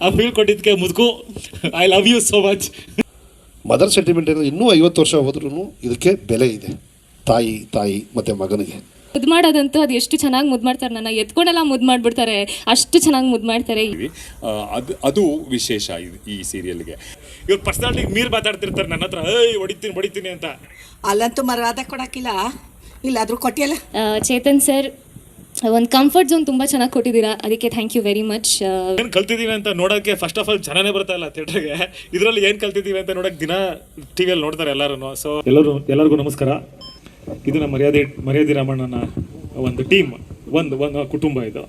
ಆ ಫೀಲ್ ಕೊಟ್ಟಿದ್ದಕ್ಕೆ ಮುದುಕು I love you so much. Mother sentiment ಏನಂದ್ರೆ ಇನ್ನೂ 50 ವರ್ಷ ಹೋದ್ರೂ ಇದಕ್ಕೆ ಬೆಲೆ ಇದೆ. ತಾಯಿ ಮತ್ತು ಮಗನಿಗೆ ಮುದ್ದು ಮಾಡೋದಂತೂ ಅದು ಎಷ್ಟು ಚೆನ್ನಾಗಿ ಮುದ್ದು ಮಾಡ್ತಾರೆ, ನನ್ನ ಎತ್ಕೊಂಡೆಲ್ಲ ಮುದ್ದು ಮಾಡಿಬಿಡ್ತಾರೆ, ಅಷ್ಟು ಚೆನ್ನಾಗಿ ಮುದ್ದು ಮಾಡ್ತಾರೆ. ಅದು ವಿಶೇಷ ಈ ಸೀರಿಯಲ್ಗೆ. ಇವ್ರು ಪರ್ಸನಾಲಿಟಿಗೆ ಮೀರ್ ಮಾತಾಡ್ತಿರ್ತಾರೆ ನನ್ನ ಹತ್ರ, ಹೊಡಿತೀನಿ ಅಂತ. ಅಲ್ಲಂತೂ ಮರ್ಯಾದೆ ಕೊಡೋಕ್ಕಿಲ್ಲ, ಇಲ್ಲಾದರೂ ಕೊಟ್ಟಿಯಲ್ಲ. ಚೇತನ್ ಸರ್ ಒಂದು ಕಂಫರ್ಟ್ ಝೋನ್ ತುಂಬ ಚೆನ್ನಾಗಿ ಕೊಟ್ಟಿದ್ದೀರಾ, ಅದಕ್ಕೆ ಥ್ಯಾಂಕ್ ಯು ವೆರಿ ಮಚ್. ಏನು ಕಲ್ತಿದ್ದೀವಿ ಅಂತ ನೋಡೋಕ್ಕೆ ಫಸ್ಟ್ ಆಫ್ ಆಲ್ ಜನನೇ ಬರ್ತಾ ಇಲ್ಲ ಥಿಯೇಟರ್ಗೆ. ಇದರಲ್ಲಿ ಏನು ಕಲ್ತಿದ್ದೀವಿ ಅಂತ ನೋಡೋಕೆ ದಿನ ಟಿ ವಿಯಲ್ಲಿ ನೋಡ್ತಾರೆ ಎಲ್ಲರೂ. ಸೊ ಎಲ್ಲರಿಗೂ ನಮಸ್ಕಾರ. ಇದು ನಮ್ಮ ಮರ್ಯಾದೆ ರಾಮಣ್ಣನ ಒಂದು ಟೀಮ್, ಒಂದು ಕುಟುಂಬ. ಇದು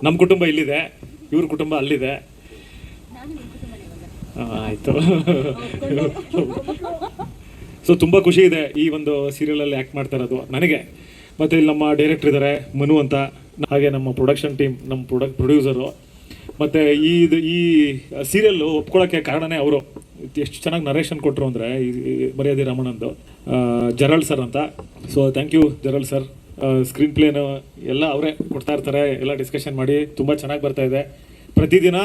ನಮ್ಮ ಕುಟುಂಬ ಇಲ್ಲಿದೆ, ಇವ್ರ ಕುಟುಂಬ ಅಲ್ಲಿದೆ. ಆಯಿತು. ಸೊ ತುಂಬ ಖುಷಿ ಇದೆ ಈ ಒಂದು ಸೀರಿಯಲಲ್ಲಿ ಆ್ಯಕ್ಟ್ ಮಾಡ್ತಾ ಇರೋದು ನನಗೆ. ಮತ್ತು ಇಲ್ಲಿ ನಮ್ಮ ಡೈರೆಕ್ಟರ್ ಇದ್ದಾರೆ ಮನು ಅಂತ, ಹಾಗೆ ನಮ್ಮ ಪ್ರೊಡಕ್ಷನ್ ಟೀಮ್, ನಮ್ಮ ಪ್ರೊಡ್ಯೂಸರು. ಮತ್ತು ಈ ಸೀರಿಯಲ್ಲು ಒಪ್ಕೊಳ್ಳೋಕ್ಕೆ ಕಾರಣನೇ ಅವರು. ಎಷ್ಟು ಚೆನ್ನಾಗಿ ನರೇಷನ್ ಕೊಟ್ಟರು ಅಂದರೆ ಈ ಮರ್ಯಾದೆ ರಾಮಣ್ಣಂದು ಜರಳ್ ಸರ್ ಅಂತ. So thank you Gerald sir. Screen ಪ್ಲೇನು ಎಲ್ಲ ಅವರೇ ಕೊಡ್ತಾ ಇರ್ತಾರೆ, ಎಲ್ಲ ಡಿಸ್ಕಷನ್ ಮಾಡಿ ತುಂಬ ಚೆನ್ನಾಗಿ ಬರ್ತಾಯಿದೆ. ಪ್ರತಿದಿನ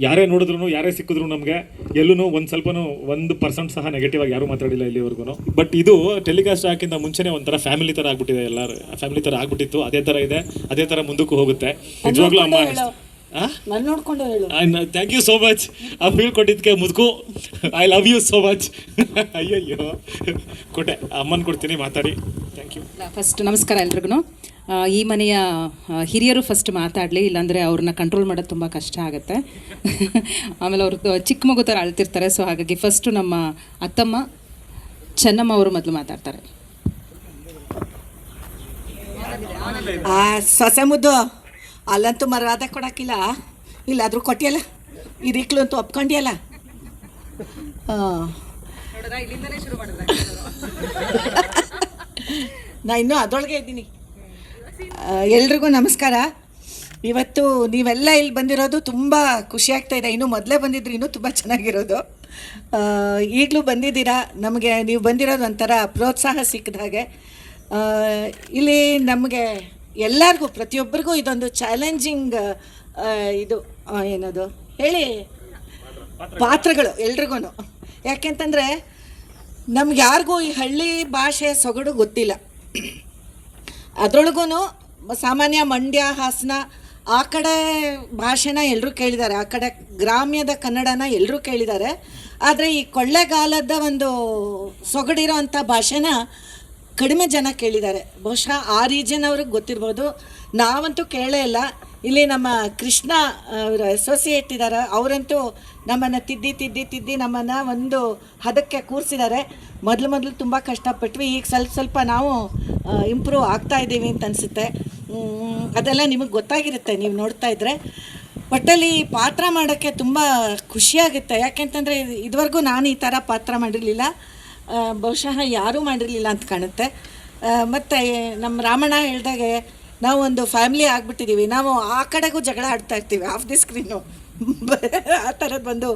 ಯಾರೇ ನೋಡಿದ್ರು, ಯಾರೇ ಸಿಕ್ಕಿದ್ರು ನಮಗೆ ಎಲ್ಲೂ ಒಂದು ಸ್ವಲ್ಪನೂ 1% ಸಹ ನೆಗೆಟಿವ್ ಆಗಿ ಯಾರೂ ಮಾತಾಡಿಲ್ಲ ಇಲ್ಲಿವರೆಗೂ. ಬಟ್ ಇದು ಟೆಲಿಕಾಸ್ಟ್ ಹಾಕಿಂತ ಮುಂಚೆನೇ ಒಂಥರ ಫ್ಯಾಮಿಲಿ ಥರ ಆಗ್ಬಿಟ್ಟಿದೆ, ಎಲ್ಲರೂ ಫ್ಯಾಮಿಲಿ ಥರ ಆಗ್ಬಿಟ್ಟಿತ್ತು. ಅದೇ ಥರ ಇದೆ, ಅದೇ ಥರ ಮುಂದಕ್ಕೂ ಹೋಗುತ್ತೆ. ನಿಜವಾಗ್ಲೂ ಅಮ್ಮ ನೋಡ್ಕೊಂಡು ಹೇಳು. Thank you so much. ಆ ಫೀಲ್ ಕೊಟ್ಟಿದ್ದಕ್ಕೆ ಮುದುಕು I love you so much. ಅಯ್ಯಯ್ಯೋ ಕೊಟ್ಟೆ, ಅಮ್ಮನ ಕೊಡ್ತೀನಿ, ಮಾತಾಡಿ. Thank you. ಫಸ್ಟ್ ನಮಸ್ಕಾರ ಎಲ್ರಿಗೂ. ಈ ಮನೆಯ ಹಿರಿಯರು ಫಸ್ಟ್ ಮಾತಾಡಲಿ, ಇಲ್ಲಾಂದರೆ ಅವ್ರನ್ನ ಕಂಟ್ರೋಲ್ ಮಾಡೋದು ತುಂಬ ಕಷ್ಟ ಆಗುತ್ತೆ. ಆಮೇಲೆ ಅವ್ರದ್ದು ಚಿಕ್ಕ ಮಗು ಥರ ಅಳ್ತಿರ್ತಾರೆ. ಸೊ ಹಾಗಾಗಿ ಫಸ್ಟು ನಮ್ಮ ಅತ್ತಮ್ಮ ಚೆನ್ನಮ್ಮ ಅವರು ಮೊದಲು ಮಾತಾಡ್ತಾರೆ. ಸೊಸೆ ಮುದ್ದು, ಅಲ್ಲಂತೂ ಮರ್ಯಾದೆ ಕೊಡೋಕ್ಕಿಲ್ಲ, ಇಲ್ಲಾದರೂ ಕೊಟ್ಟಿಯಲ್ಲ. ಇರಿಕ್ಲು ಅಂತೂ ಒಪ್ಕೊಂಡಿಯಲ್ಲ. ನಾ ಇನ್ನೂ ಅದರೊಳಗೆ ಇದ್ದೀನಿ. ಎಲ್ರಿಗೂ ನಮಸ್ಕಾರ. ಇವತ್ತು ನೀವೆಲ್ಲ ಇಲ್ಲಿ ಬಂದಿರೋದು ತುಂಬ ಖುಷಿ ಆಗ್ತಾಯಿದೆ. ಇನ್ನೂ ಮೊದಲೇ ಬಂದಿದ್ರು ಇನ್ನೂ ತುಂಬ ಚೆನ್ನಾಗಿರೋದು. ಈಗಲೂ ಬಂದಿದ್ದೀರಾ, ನಮಗೆ ನೀವು ಬಂದಿರೋದು ಒಂಥರ ಪ್ರೋತ್ಸಾಹ ಸಿಕ್ಕಿದ ಹಾಗೆ. ಇಲ್ಲಿ ನಮಗೆ ಎಲ್ಲರಿಗೂ, ಪ್ರತಿಯೊಬ್ಬರಿಗೂ ಇದೊಂದು ಚಾಲೆಂಜಿಂಗ್ ಇದು ಏನದು ಹೇಳಿ ಪಾತ್ರಗಳು ಎಲ್ರಿಗೂ. ಯಾಕೆಂತಂದರೆ ನಮ್ಗೆ ಯಾರಿಗೂ ಈ ಹಳ್ಳಿ ಭಾಷೆ ಸೊಗಡು ಗೊತ್ತಿಲ್ಲ. ಅದರೊಳಗೂ ಸಾಮಾನ್ಯ ಮಂಡ್ಯ, ಹಾಸನ ಆ ಕಡೆ ಭಾಷೆನ ಎಲ್ಲರೂ ಕೇಳಿದ್ದಾರೆ, ಆ ಕಡೆ ಗ್ರಾಮ್ಯದ ಕನ್ನಡನ ಎಲ್ಲರೂ ಕೇಳಿದ್ದಾರೆ. ಆದರೆ ಈ ಕೊಳ್ಳೆಗಾಲದ ಒಂದು ಸೊಗಡಿರೋ ಅಂಥ ಭಾಷೆನ ಕಡಿಮೆ ಜನ ಕೇಳಿದ್ದಾರೆ. ಬಹುಶಃ ಆ ರೀಜನ್ ಅವ್ರಿಗೆ ಗೊತ್ತಿರ್ಬೋದು, ನಾವಂತೂ ಕೇಳೇ ಇಲ್ಲ. ಇಲ್ಲಿ ನಮ್ಮ ಕೃಷ್ಣ ಅವರ ಅಸೋಸಿಯೇಟ್ ಇದ್ದಾರೆ, ಅವರಂತೂ ನಮ್ಮನ್ನು ತಿದ್ದಿ ನಮ್ಮನ್ನು ಒಂದು ಹದಕ್ಕೆ ಕೂರಿಸಿದ್ದಾರೆ. ಮೊದಲು ತುಂಬ ಕಷ್ಟಪಟ್ವಿ, ಈಗ ಸ್ವಲ್ಪ ನಾವು ಇಂಪ್ರೂವ್ ಆಗ್ತಾಯಿದ್ದೀವಿ ಅಂತ ಅನಿಸುತ್ತೆ. ಅದೆಲ್ಲ ನಿಮಗೆ ಗೊತ್ತಾಗಿರುತ್ತೆ ನೀವು ನೋಡ್ತಾ ಇದ್ದರೆ. ಒಟ್ಟಲ್ಲಿ ಪಾತ್ರ ಮಾಡೋಕ್ಕೆ ತುಂಬ ಖುಷಿಯಾಗುತ್ತೆ. ಯಾಕೆಂತಂದರೆ ಇದುವರೆಗೂ ನಾನು ಈ ಥರ ಪಾತ್ರ ಮಾಡಿರಲಿಲ್ಲ, ಬಹುಶಃ ಯಾರೂ ಮಾಡಿರಲಿಲ್ಲ ಅಂತ ಕಾಣುತ್ತೆ. ಮತ್ತು ನಮ್ಮ ರಾಮಣ್ಣ ಹೇಳಿದಾಗೆ ನಾವು ಒಂದು ಫ್ಯಾಮಿಲಿ ಆಗಿಬಿಟ್ಟಿದ್ದೀವಿ. ನಾವು ಆ ಕಡೆಗೂ ಜಗಳ ಆಡ್ತಾ ಇರ್ತೀವಿ ಆಫ್ ದಿ ಸ್ಕ್ರೀನು. ಆ ಥರದ್ದು ಒಂದು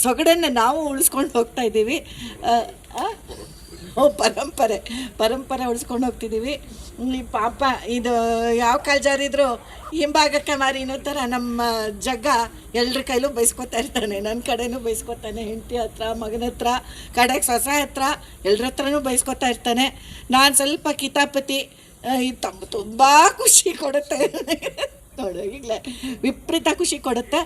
ಸೊಗಡನ್ನು ನಾವು ಉಳಿಸ್ಕೊಂಡು ಹೋಗ್ತಾ ಇದ್ದೀವಿ. ಪರಂಪರೆ ಉಳಿಸ್ಕೊಂಡು ಹೋಗ್ತಿದ್ದೀವಿ. ಈ ಪಾಪ ಇದು ಯಾವ ಕಾಲ ಜಾರಿದ್ರು ಹಿಂಭಾಗಕ್ಕೆ ಮಾರಿ ಇನ್ನೋ ಥರ ನಮ್ಮ ಜಗ್ಗ ಎಲ್ಲರ ಕೈಲೂ ಬೈಸ್ಕೊತಾ ಇರ್ತಾನೆ. ನನ್ನ ಕಡೆನೂ ಬೈಸ್ಕೊತಾನೆ, ಹೆಂಡತಿ ಹತ್ರ, ಮಗನ ಹತ್ರ, ಕಡೆಗೆ ಸೊಸೆ ಹತ್ರ, ಎಲ್ಲರ ಹತ್ರನೂ ಬೈಸ್ಕೊತಾ ಇರ್ತಾನೆ. ನಾನು ಸ್ವಲ್ಪ ಕಿತಾಪತಿ. ಇದು ತುಂಬ ಖುಷಿ ಕೊಡುತ್ತೆ ನೋಡು, ಈಗಲೇ ವಿಪರೀತ ಖುಷಿ ಕೊಡುತ್ತೆ.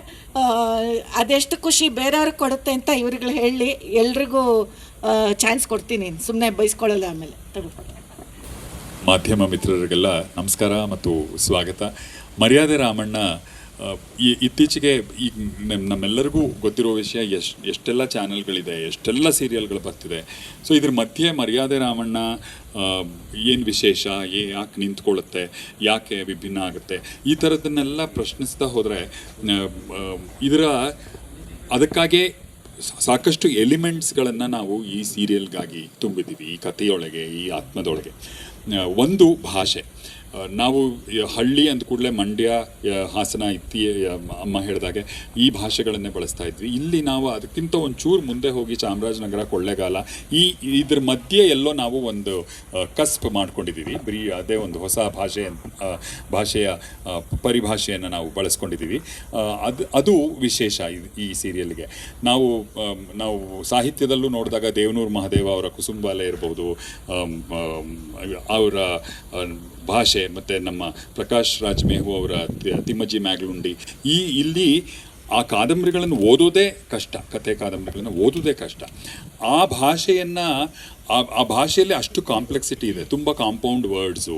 ಅದೆಷ್ಟು ಖುಷಿ ಬೇರೆಯವ್ರಿಗೆ ಕೊಡುತ್ತೆ ಅಂತ ಇವ್ರಿಗೆ ಹೇಳಿ ಎಲ್ರಿಗೂ ಚಾನ್ಸ್ ಕೊಡ್ತೀನಿ. ಸುಮ್ಮನೆ ಬೈಸ್ಕೊಳ್ಳಲ್ಲ ಆಮೇಲೆ. ಮಾಧ್ಯಮ ಮಿತ್ರರಿಗೆಲ್ಲ ನಮಸ್ಕಾರ ಮತ್ತು ಸ್ವಾಗತ. ಮರ್ಯಾದೆ ರಾಮಣ್ಣ ಇತ್ತೀಚೆಗೆ ಈಗ ನಮ್ಮೆಲ್ಲರಿಗೂ ಗೊತ್ತಿರೋ ವಿಷಯ, ಎಷ್ಟೆಲ್ಲ ಚಾನಲ್ಗಳಿದೆ, ಎಷ್ಟೆಲ್ಲ ಸೀರಿಯಲ್ಗಳು ಬರ್ತಿದೆ. ಸೊ ಇದ್ರ ಮಧ್ಯೆ ಮರ್ಯಾದೆ ರಾಮಣ್ಣ ಏನು ವಿಶೇಷ, ಯಾಕೆ ನಿಂತ್ಕೊಳ್ಳುತ್ತೆ, ಯಾಕೆ ವಿಭಿನ್ನ ಆಗುತ್ತೆ, ಈ ಥರದನ್ನೆಲ್ಲ ಪ್ರಶ್ನಿಸ್ತಾ ಹೋದರೆ ಅದಕ್ಕಾಗೇ ಸಾಕಷ್ಟು ಎಲಿಮೆಂಟ್ಸ್ಗಳನ್ನು ನಾವು ಈ ಸೀರಿಯಲ್ಗಾಗಿ ತುಂಬಿದ್ದೀವಿ, ಈ ಕಥೆಯೊಳಗೆ, ಈ ಆತ್ಮದೊಳಗೆ. ಒಂದು ಭಾಷೆ, ನಾವು ಹಳ್ಳಿ ಅಂದ ಕೂಡಲೇ ಮಂಡ್ಯ, ಹಾಸನ, ಅಮ್ಮ ಹೇಳಿದಾಗೆ ಈ ಭಾಷೆಗಳನ್ನೇ ಬಳಸ್ತಾ ಇದ್ವಿ. ಇಲ್ಲಿ ನಾವು ಅದಕ್ಕಿಂತ ಒಂಚೂರು ಮುಂದೆ ಹೋಗಿ ಚಾಮರಾಜನಗರ, ಕೊಳ್ಳೇಗಾಲ ಇದ್ರ ಮಧ್ಯೆ ಎಲ್ಲೋ ನಾವು ಒಂದು ಕಸ್ಪ್ ಮಾಡ್ಕೊಂಡಿದ್ದೀವಿ. ಬರೀ ಅದೇ ಒಂದು ಹೊಸ ಭಾಷೆಯ ಪರಿಭಾಷೆಯನ್ನು ನಾವು ಬಳಸ್ಕೊಂಡಿದ್ದೀವಿ. ಅದು ವಿಶೇಷ ಈ ಸೀರಿಯಲ್ಗೆ. ನಾವು ಸಾಹಿತ್ಯದಲ್ಲೂ ನೋಡಿದಾಗ ದೇವನೂರು ಮಹಾದೇವ ಅವರ ಕುಸುಂಬಾಲೆ ಇರ್ಬೋದು, ಅವರ ಭಾಷೆ, ಮತ್ತು ನಮ್ಮ ಪ್ರಕಾಶ್ ರಾಜ್ ಮೇಹು ಅವರ ತಿಮ್ಮಜ್ಜಿ ಮ್ಯಾಗ್ಲುಂಡಿ, ಇಲ್ಲಿ ಆ ಕಾದಂಬರಿಗಳನ್ನು ಓದೋದೇ ಕಷ್ಟ, ಕಥೆ ಕಾದಂಬರಿಗಳನ್ನು ಓದೋದೇ ಕಷ್ಟ. ಆ ಭಾಷೆಯನ್ನು ಆ ಭಾಷೆಯಲ್ಲಿ ಅಷ್ಟು ಕಾಂಪ್ಲೆಕ್ಸಿಟಿ ಇದೆ, ತುಂಬ ಕಾಂಪೌಂಡ್ ವರ್ಡ್ಸು,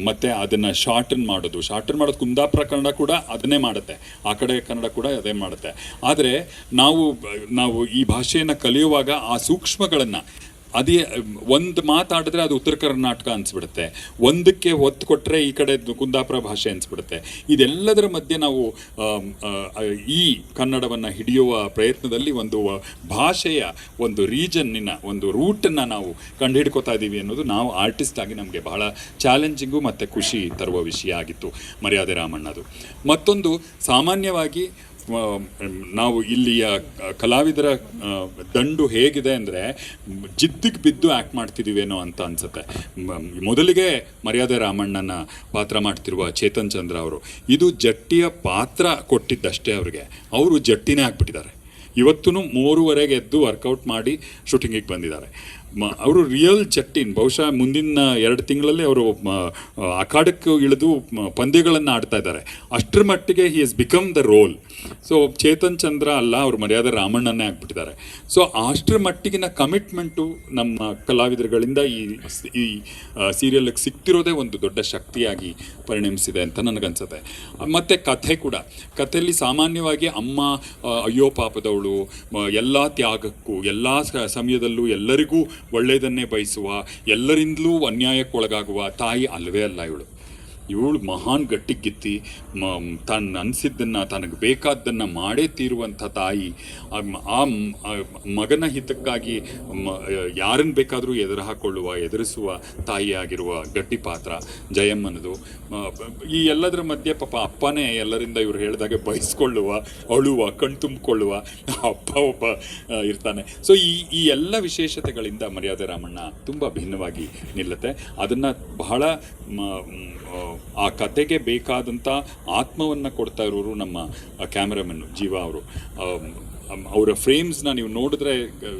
ಮತ್ತು ಅದನ್ನು ಶಾರ್ಟನ್ ಮಾಡೋದು ಕುಂದಾಪುರ ಕನ್ನಡ ಕೂಡ ಅದನ್ನೇ ಮಾಡುತ್ತೆ, ಆ ಕಡೆ ಕನ್ನಡ ಕೂಡ ಅದೇ ಮಾಡುತ್ತೆ. ಆದರೆ ನಾವು ಈ ಭಾಷೆಯನ್ನು ಕಲಿಯುವಾಗ ಆ ಸೂಕ್ಷ್ಮಗಳನ್ನು, ಅದೇ ಒಂದು ಮಾತಾಡಿದ್ರೆ ಅದು ಉತ್ತರ ಕರ್ನಾಟಕ ಅನಿಸ್ಬಿಡುತ್ತೆ, ಒಂದಕ್ಕೆ ಒತ್ತು ಕೊಟ್ಟರೆ ಈ ಕಡೆ ಕುಂದಾಪುರ ಭಾಷೆ ಅನಿಸ್ಬಿಡುತ್ತೆ. ಇದೆಲ್ಲದರ ಮಧ್ಯೆ ನಾವು ಈ ಕನ್ನಡವನ್ನು ಹಿಡಿಯುವ ಪ್ರಯತ್ನದಲ್ಲಿ ಒಂದು ಭಾಷೆಯ ಒಂದು ರೀಜನ್ನಿನ ಒಂದು ರೂಟನ್ನು ನಾವು ಕಂಡುಹಿಡ್ಕೋತಾ ಇದ್ದೀವಿ ಅನ್ನೋದು ನಾವು ಆರ್ಟಿಸ್ಟ್ ಆಗಿ ನಮಗೆ ಬಹಳ ಚಾಲೆಂಜಿಂಗು ಮತ್ತು ಖುಷಿ ತರುವ ವಿಷಯ ಆಗಿತ್ತು ಮರ್ಯಾದೆ ರಾಮಣ್ಣದು. ಮತ್ತೊಂದು, ಸಾಮಾನ್ಯವಾಗಿ ನಾವು ಇಲ್ಲಿಯ ಕಲಾವಿದರ ದಂಡು ಹೇಗಿದೆ ಅಂದರೆ ಜಿದ್ದಿಗೆ ಬಿದ್ದು ಆ್ಯಕ್ಟ್ ಮಾಡ್ತಿದ್ದೀವೇನೋ ಅಂತ ಅನಿಸುತ್ತೆ. ಮೊದಲಿಗೆ ಮರ್ಯಾದೆ ರಾಮಣ್ಣನ ಪಾತ್ರ ಮಾಡ್ತಿರುವ ಚೇತನ್ ಚಂದ್ರ ಅವರು ಇದು ಜಟ್ಟಿಯ ಪಾತ್ರ ಕೊಟ್ಟಿದ್ದಷ್ಟೇ, ಅವರು ಜಟ್ಟಿನೇ ಆಗ್ಬಿಟ್ಟಿದ್ದಾರೆ. ಇವತ್ತೂ 3:30 ಎದ್ದು ವರ್ಕೌಟ್ ಮಾಡಿ ಶೂಟಿಂಗಿಗೆ ಬಂದಿದ್ದಾರೆ. ಅವರು ರಿಯಲ್ ಜಟ್ಟಿನ್. ಬಹುಶಃ ಮುಂದಿನ 2 ತಿಂಗಳಲ್ಲಿ ಅವರು ಅಖಾಡಕ್ಕೆ ಇಳಿದು ಪಂದ್ಯಗಳನ್ನು ಆಡ್ತಾ ಇದ್ದಾರೆ. ಅಷ್ಟರ ಮಟ್ಟಿಗೆ he has become the role. So Chetan Chandra ಅಲ್ಲ, ಅವರು ಮರ್ಯಾದೆ ರಾಮಣ್ಣನೇ ಆಗ್ಬಿಟ್ಟಿದ್ದಾರೆ. ಸೊ ಅಷ್ಟರ ಮಟ್ಟಿಗಿನ ಕಮಿಟ್ಮೆಂಟು ನಮ್ಮ ಕಲಾವಿದರುಗಳಿಂದ ಈ ಸೀರಿಯಲ್ಗೆ ಸಿಗ್ತಿರೋದೇ ಒಂದು ದೊಡ್ಡ ಶಕ್ತಿಯಾಗಿ ಪರಿಣಮಿಸಿದೆ ಅಂತ ನನಗನ್ಸುತ್ತೆ. ಮತ್ತು ಕಥೆ ಕೂಡ, ಕಥೆಯಲ್ಲಿ ಸಾಮಾನ್ಯವಾಗಿ ಅಮ್ಮ ಅಯ್ಯೋ ಪಾಪದವಳು, ಎಲ್ಲ ತ್ಯಾಗಕ್ಕೂ ಎಲ್ಲ ಸಮಯದಲ್ಲೂ ಎಲ್ಲರಿಗೂ ಒಳ್ಳೆಯದನ್ನೇ ಬಯಸುವ, ಎಲ್ಲರಿಂದಲೂ ಅನ್ಯಾಯಕ್ಕೊಳಗಾಗುವ ತಾಯಿ ಅಲ್ಲವೇ ಅಲ್ಲ ಇವಳು ಮಹಾನ್ ಗಟ್ಟಿಗಿತ್ತಿ, ತಾನು ಅನಿಸಿದ್ದನ್ನು, ತನಗೆ ಬೇಕಾದ್ದನ್ನು ಮಾಡೇ ತೀರುವಂಥ ತಾಯಿ. ಆ ಮಗನ ಹಿತಕ್ಕಾಗಿ ಯಾರನ್ನು ಬೇಕಾದರೂ ಎದುರಿಸುವ ತಾಯಿಯಾಗಿರುವ ಗಟ್ಟಿ ಪಾತ್ರ ಜಯಮ್ಮನದು. ಈ ಎಲ್ಲದರ ಮಧ್ಯೆ ಪಾಪ ಅಪ್ಪನೇ ಎಲ್ಲರಿಂದ ಇವ್ರು ಹೇಳಿದಾಗೆ ಬಯಸ್ಕೊಳ್ಳುವ, ಅಳುವ, ಕಣ್ತುಂಬಿಕೊಳ್ಳುವ ಅಪ್ಪ ಒಬ್ಬ ಇರ್ತಾನೆ. ಸೊ ಈ ಎಲ್ಲ ವಿಶೇಷತೆಗಳಿಂದ ಮರ್ಯಾದೆ ರಾಮಣ್ಣ ತುಂಬ ಭಿನ್ನವಾಗಿ ನಿಲ್ಲುತ್ತೆ. ಅದನ್ನು ಬಹಳ ಆ ಕತೆಗೆ ಬೇಕಾದಂಥ ಆತ್ಮವನ್ನು ಕೊಡ್ತಾ ಇರೋರು ನಮ್ಮ ಕ್ಯಾಮ್ರಾಮನ್ನು ಜೀವ ಅವರು. ಅವರ ಫ್ರೇಮ್ಸ್ನ ನೀವು ನೋಡಿದ್ರೆ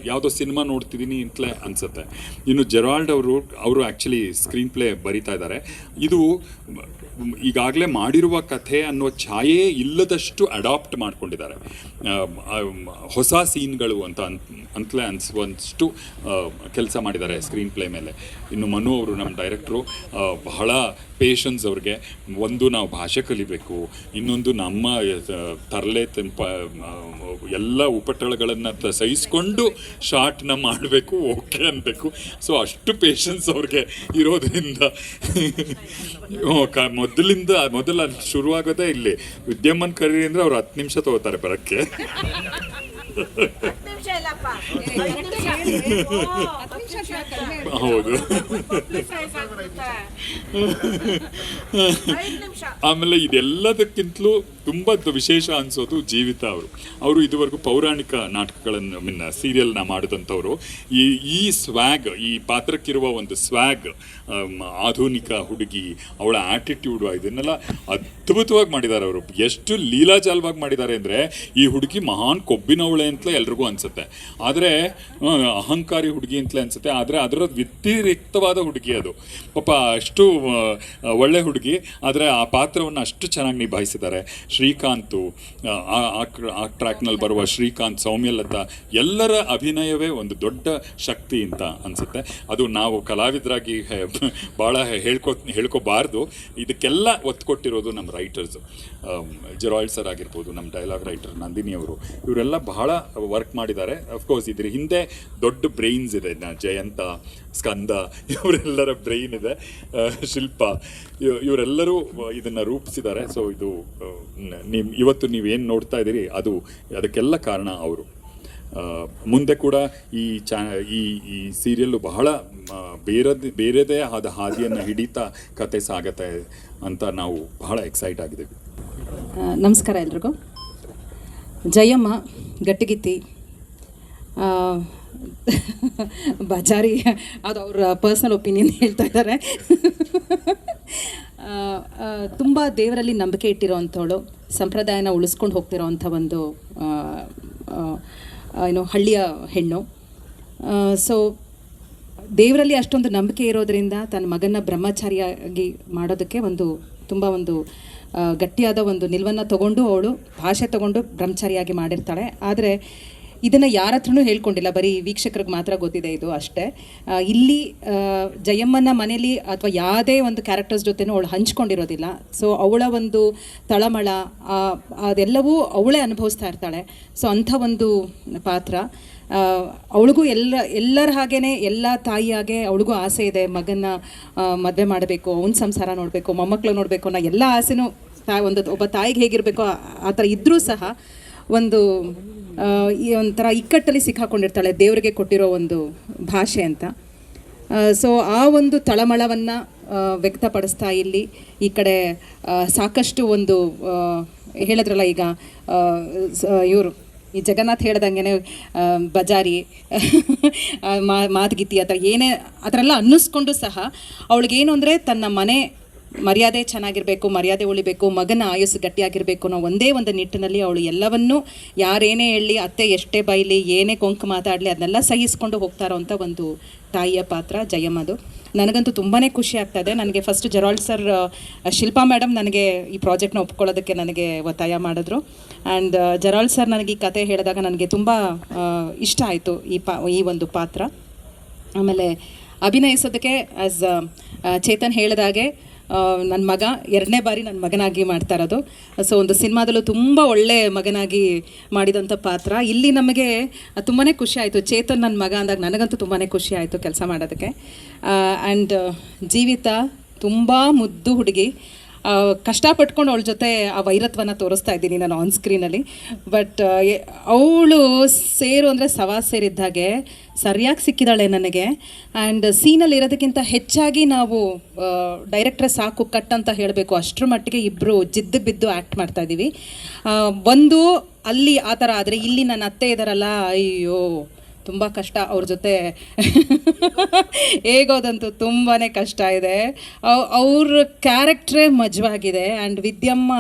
ಯಾವುದೋ ಸಿನಿಮಾ ನೋಡ್ತಿದ್ದೀನಿ ಅಂತಲೇ ಅನಿಸುತ್ತೆ. ಇನ್ನು ಜೆರಾಲ್ಡ್ ಅವರು ಆ್ಯಕ್ಚುಲಿ ಸ್ಕ್ರೀನ್ ಪ್ಲೇ ಬರಿತಾ ಇದ್ದಾರೆ. ಇದು ಈಗಾಗಲೇ ಮಾಡಿರುವ ಕಥೆ ಅನ್ನೋ ಛಾಯೆ ಇಲ್ಲದಷ್ಟು ಅಡಾಪ್ಟ್ ಮಾಡ್ಕೊಂಡಿದ್ದಾರೆ. ಹೊಸ ಸೀನ್ಗಳು ಅಂತಲೇ ಅನಿಸುವಷ್ಟು ಕೆಲಸ ಮಾಡಿದ್ದಾರೆ ಸ್ಕ್ರೀನ್ ಪ್ಲೇ ಮೇಲೆ. ಇನ್ನು ಮನು ಅವರು, ನಮ್ಮ ಡೈರೆಕ್ಟ್ರು, ಬಹಳ ಪೇಷನ್ಸ್ ಅವ್ರಿಗೆ. ಒಂದು, ನಾವು ಭಾಷೆ ಕಲಿಬೇಕು, ಇನ್ನೊಂದು ನಮ್ಮ ತರಲೆ ಎಲ್ಲ ಉಪಟಳಗಳನ್ನು ಸಹಿಸ್ಕೊಂಡು ಶಾರ್ಟ್ನ ಮಾಡಬೇಕು, ಓಕೆ ಅನ್ಬೇಕು. ಸೊ ಅಷ್ಟು ಪೇಷನ್ಸ್ ಅವ್ರಿಗೆ ಇರೋದ್ರಿಂದ ಮೊದಲ ಶುರುವಾಗೋದೇ ಇಲ್ಲಿ. ವಿದ್ಯಮ್ಮನ್ ಕರೀರಿ ಅಂದರೆ ಅವ್ರು 10 ನಿಮಿಷ ತಗೋತಾರೆ ಬರೋಕ್ಕೆ. ಹೌದು. ಆಮೇಲೆ ಇದೆಲ್ಲದಕ್ಕಿಂತಲೂ ತುಂಬ ವಿಶೇಷ ಅನಿಸೋದು ಜೀವಿತ ಅವರು ಇದುವರೆಗೂ ಪೌರಾಣಿಕ ನಾಟಕಗಳನ್ನು ಸೀರಿಯಲ್ನ ಮಾಡಿದಂಥವ್ರು. ಈ ಸ್ವ್ಯಾಗ್, ಈ ಪಾತ್ರಕ್ಕಿರುವ ಒಂದು ಸ್ವ್ಯಾಗ್, ಆಧುನಿಕ ಹುಡುಗಿ, ಅವಳ ಆ್ಯಟಿಟ್ಯೂಡು, ಇದನ್ನೆಲ್ಲ ಅದ್ಭುತವಾಗಿ ಮಾಡಿದ್ದಾರೆ ಅವರು. ಎಷ್ಟು ಲೀಲಾಜಾಲವಾಗಿ ಮಾಡಿದ್ದಾರೆ ಅಂದರೆ, ಈ ಹುಡುಗಿ ಮಹಾನ್ ಕೊಬ್ಬಿನವಳೆ ಅಂತಲೇ ಎಲ್ರಿಗೂ ಅನಿಸುತ್ತೆ, ಆದರೆ ಅಹಂಕಾರಿ ಹುಡುಗಿ ಅಂತಲೇ ಅನಿಸುತ್ತೆ. ಆದರೆ ಅದರ ವ್ಯತಿರಿಕ್ತವಾದ ಹುಡುಗಿ ಅದು. ಪಾಪ ಅಷ್ಟು ಒಳ್ಳೆ ಹುಡುಗಿ, ಆದರೆ ಆ ಪಾತ್ರವನ್ನು ಅಷ್ಟು ಚೆನ್ನಾಗಿ ನಿಭಾಯಿಸಿದ್ದಾರೆ. ಶ್ರೀಕಾಂತು, ಆ ಟ್ರ್ಯಾಕ್ನಲ್ಲಿ ಬರುವ ಶ್ರೀಕಾಂತ್, ಸೌಮ್ಯಲತಾ, ಎಲ್ಲರ ಅಭಿನಯವೇ ಒಂದು ದೊಡ್ಡ ಶಕ್ತಿ ಅಂತ ಅನಿಸುತ್ತೆ. ಅದು ನಾವು ಕಲಾವಿದರಾಗಿ ಭಾಳ ಹೇಳ್ಕೋಬಾರ್ದು. ಇದಕ್ಕೆಲ್ಲ ಒತ್ತು ಕೊಟ್ಟಿರೋದು ನಮ್ಮ ರೈಟರ್ಸು. ಜೆರಾಲ್ಡ್ ಸರ್ ಆಗಿರ್ಬೋದು, ನಮ್ಮ ಡೈಲಾಗ್ ರೈಟರ್ ನಂದಿನಿ ಅವರು, ಇವರೆಲ್ಲ ಬಹಳ ವರ್ಕ್ ಮಾಡಿದ್ದಾರೆ. ಅಫ್ಕೋರ್ಸ್ ಇದ್ರ ಹಿಂದೆ ದೊಡ್ಡ ಬ್ರೈನ್ಸ್ ಇದೆ. ಜಯಂತ, ಸ್ಕಂದ, ಇವರೆಲ್ಲರ ಬ್ರೈನ್ ಇದೆ. ಶಿಲ್ಪ, ಇವರೆಲ್ಲರೂ ಇದನ್ನು ರೂಪಿಸಿದ್ದಾರೆ. ಸೊ ಇದು ಇವತ್ತು ನೀವೇನು ನೋಡ್ತಾ ಇದ್ದೀರಿ ಅದಕ್ಕೆಲ್ಲ ಕಾರಣ ಅವರು. ಮುಂದೆ ಕೂಡ ಈ ಈ ಸೀರಿಯಲ್ಲು ಬಹಳ ಬೇರೆದೇ ಆದ ಹಾದಿಯನ್ನು ಹಿಡಿತಾ ಕತೆ ಸಾಗತ್ತೆ ಅಂತ ನಾವು ಬಹಳ ಎಕ್ಸೈಟ್ ಆಗಿದ್ದೀವಿ. ನಮಸ್ಕಾರ ಎಲ್ರಿಗೂ. ಜಯಮ್ಮ ಗಟ್ಟಿಗಿತ್ತಿ ಬಜಾರಿ, ಅದು ಅವ್ರ ಪರ್ಸ್ನಲ್ ಒಪಿನಿಯನ್ ಹೇಳ್ತಾ ಇದ್ದಾರೆ. ತುಂಬ ದೇವರಲ್ಲಿ ನಂಬಿಕೆ ಇಟ್ಟಿರೋವಂಥವಳು, ಸಂಪ್ರದಾಯನ ಉಳಿಸ್ಕೊಂಡು ಹೋಗ್ತಿರೋವಂಥ ಒಂದು ಹಳ್ಳಿಯ ಹೆಣ್ಣು. ಸೊ ದೇವರಲ್ಲಿ ಅಷ್ಟೊಂದು ನಂಬಿಕೆ ಇರೋದರಿಂದ ತನ್ನ ಮಗನ ಬ್ರಹ್ಮಚಾರಿಯಾಗಿ ಮಾಡೋದಕ್ಕೆ ತುಂಬ ಗಟ್ಟಿಯಾದ ಒಂದು ನಿಲುವನ್ನು ತಗೊಂಡು ಅವಳು ಭಾಷೆ ತಗೊಂಡು ಬ್ರಹ್ಮಚಾರಿಯಾಗಿ ಮಾಡಿರ್ತಾಳೆ. ಆದರೆ ಇದನ್ನು ಯಾರ ಹತ್ರನೂ ಹೇಳ್ಕೊಂಡಿಲ್ಲ, ಬರೀ ವೀಕ್ಷಕರಿಗೆ ಮಾತ್ರ ಗೊತ್ತಿದೆ ಇದು ಅಷ್ಟೇ. ಇಲ್ಲಿ ಜಯಮ್ಮನ ಮನೇಲಿ ಅಥವಾ ಯಾವುದೇ ಒಂದು ಕ್ಯಾರೆಕ್ಟರ್ಸ್ ಜೊತೆನೂ ಅವಳು ಹಂಚ್ಕೊಂಡಿರೋದಿಲ್ಲ. ಸೊ ಅವಳ ಒಂದು ತಳಮಳ ಅದೆಲ್ಲವೂ ಅವಳೇ ಅನುಭವಿಸ್ತಾ ಇರ್ತಾಳೆ. ಸೊ ಅಂಥ ಒಂದು ಪಾತ್ರ. ಅವಳಿಗೂ ಎಲ್ಲರ ಹಾಗೇ ಎಲ್ಲ ತಾಯಿಯಾಗೆ ಅವಳಿಗೂ ಆಸೆ ಇದೆ, ಮಗನ ಮದುವೆ ಮಾಡಬೇಕು, ಅವನ ಸಂಸಾರ ನೋಡಬೇಕು, ಮೊಮ್ಮಕ್ಕಳು ನೋಡಬೇಕು ಅನ್ನೋ ಎಲ್ಲ ಆಸೆನೂ ಒಬ್ಬ ತಾಯಿಗೆ ಹೇಗಿರಬೇಕೋ ಆ ಥರ ಇದ್ದರೂ ಸಹ ಒಂಥರ ಇಕ್ಕಟ್ಟಲ್ಲಿ ಸಿಕ್ಕಾಕೊಂಡಿರ್ತಾಳೆ, ದೇವರಿಗೆ ಕೊಟ್ಟಿರೋ ಒಂದು ಭಾಷೆ ಅಂತ. ಸೊ ಆ ಒಂದು ತಳಮಳವನ್ನು ವ್ಯಕ್ತಪಡಿಸ್ತಾ ಇಲ್ಲಿ ಈ ಕಡೆ ಸಾಕಷ್ಟು ಹೇಳಿದ್ರಲ್ಲ ಈಗ ಇವರು ಈ ಜಗನ್ನಾಥ್ ಹೇಳ್ದಂಗೆ ಬಜಾರಿ ಮಾತುಗೀತಿ ಆ ಥರ ಏನೇ ಆ ಥರ ಎಲ್ಲ ಅನ್ನಿಸ್ಕೊಂಡು ಸಹ ಅವಳಿಗೇನು ಅಂದರೆ ತನ್ನ ಮನೆ ಮರ್ಯಾದೆ ಚೆನ್ನಾಗಿರಬೇಕು, ಮರ್ಯಾದೆ ಉಳಿಬೇಕು, ಮಗನ ಆಯುಸ್ಸು ಗಟ್ಟಿಯಾಗಿರಬೇಕು ಅನ್ನೋ ಒಂದೇ ಒಂದು ನಿಟ್ಟಿನಲ್ಲಿ ಅವಳು ಎಲ್ಲವನ್ನೂ ಯಾರೇನೇ ಹೇಳಲಿ, ಅತ್ತೆ ಎಷ್ಟೇ ಬೈಲಿ, ಏನೇ ಕೊಂಕು ಮಾತಾಡಲಿ ಅದನ್ನೆಲ್ಲ ಸಹಿಸ್ಕೊಂಡು ಹೋಗ್ತಾ ಇರೋವಂಥ ಒಂದು ತಾಯಿಯ ಪಾತ್ರ ಜಯಮ್ಮದು. ನನಗಂತೂ ತುಂಬಾ ಖುಷಿ ಆಗ್ತಾಯಿದೆ. ನನಗೆ first Gerald sir, Shilpa madam ನನಗೆ ಈ ಪ್ರಾಜೆಕ್ಟ್ನ ಒಪ್ಕೊಳ್ಳೋದಕ್ಕೆ ನನಗೆ ಒತ್ತಾಯ ಮಾಡಿದ್ರು. ಆ್ಯಂಡ್ ಜೆರಾಲ್ಡ್ ಸರ್ ನನಗೆ ಈ ಕತೆ ಹೇಳಿದಾಗ ನನಗೆ ತುಂಬ ಇಷ್ಟ ಆಯಿತು ಈ ಒಂದು ಪಾತ್ರ. ಆಮೇಲೆ ಅಭಿನಯಿಸೋದಕ್ಕೆ ಆ್ಯಸ್ ಚೇತನ್ ಹೇಳಿದಾಗೆ ನನ್ನ ಮಗ 2ನೇ ಬಾರಿ ನನ್ನ ಮಗನಾಗಿ ಮಾಡ್ತಾ ಇರೋದು. ಸೊ ಒಂದು ಸಿನಿಮಾದಲ್ಲೂ ತುಂಬ ಒಳ್ಳೆ ಮಗನಾಗಿ ಮಾಡಿದಂಥ ಪಾತ್ರ. ಇಲ್ಲಿ ನಮಗೆ ತುಂಬಾ ಖುಷಿ ಆಯಿತು. ಚೇತನ್ ನನ್ನ ಮಗ ಅಂದಾಗ ನನಗಂತೂ ತುಂಬಾ ಖುಷಿ ಆಯಿತು ಕೆಲಸ ಮಾಡೋದಕ್ಕೆ. ಆ್ಯಂಡ್ ಜೀವಿತ ತುಂಬ ಮುದ್ದು ಹುಡುಗಿ. ಕಷ್ಟಪಟ್ಕೊಂಡು ಅವಳ ಜೊತೆ ಆ ವೈರತ್ವನ ತೋರಿಸ್ತಾ ಇದ್ದೀನಿ ನಾನು ಆನ್ ಸ್ಕ್ರೀನಲ್ಲಿ. ಬಟ್ ಅವಳು ಸೇರು ಅಂದರೆ ಸವಾ ಸೇರಿದ್ದಾಗೆ ಸರಿಯಾಗಿ ಸಿಕ್ಕಿದ್ದಾಳೆ ನನಗೆ. ಆ್ಯಂಡ್ ಸೀನಲ್ಲಿ ಇರೋದಕ್ಕಿಂತ ಹೆಚ್ಚಾಗಿ ನಾವು ಡೈರೆಕ್ಟ್ರೆ ಸಾಕು ಕಟ್ ಅಂತ ಹೇಳಬೇಕು, ಅಷ್ಟರ ಮಟ್ಟಿಗೆ ಇಬ್ಬರು ಜಿದ್ದು ಬಿದ್ದು ಆ್ಯಕ್ಟ್ ಮಾಡ್ತಾಯಿದ್ದೀವಿ. ಅಲ್ಲಿ ಆ ಥರ ಆದರೆ ಇಲ್ಲಿ ನನ್ನ ಅತ್ತೆ ಇದ್ದಾರಲ್ಲ, ಅಯ್ಯೋ ತುಂಬ ಕಷ್ಟ ಅವ್ರ ಜೊತೆ ಹೇಗೋದಂತೂ ತುಂಬಾ ಕಷ್ಟ ಇದೆ. ಅವ್ರ ಕ್ಯಾರೆಕ್ಟ್ರೇ ಮಜವಾಗಿದೆ. ಆ್ಯಂಡ್ ವಿದ್ಯಮ್ಮ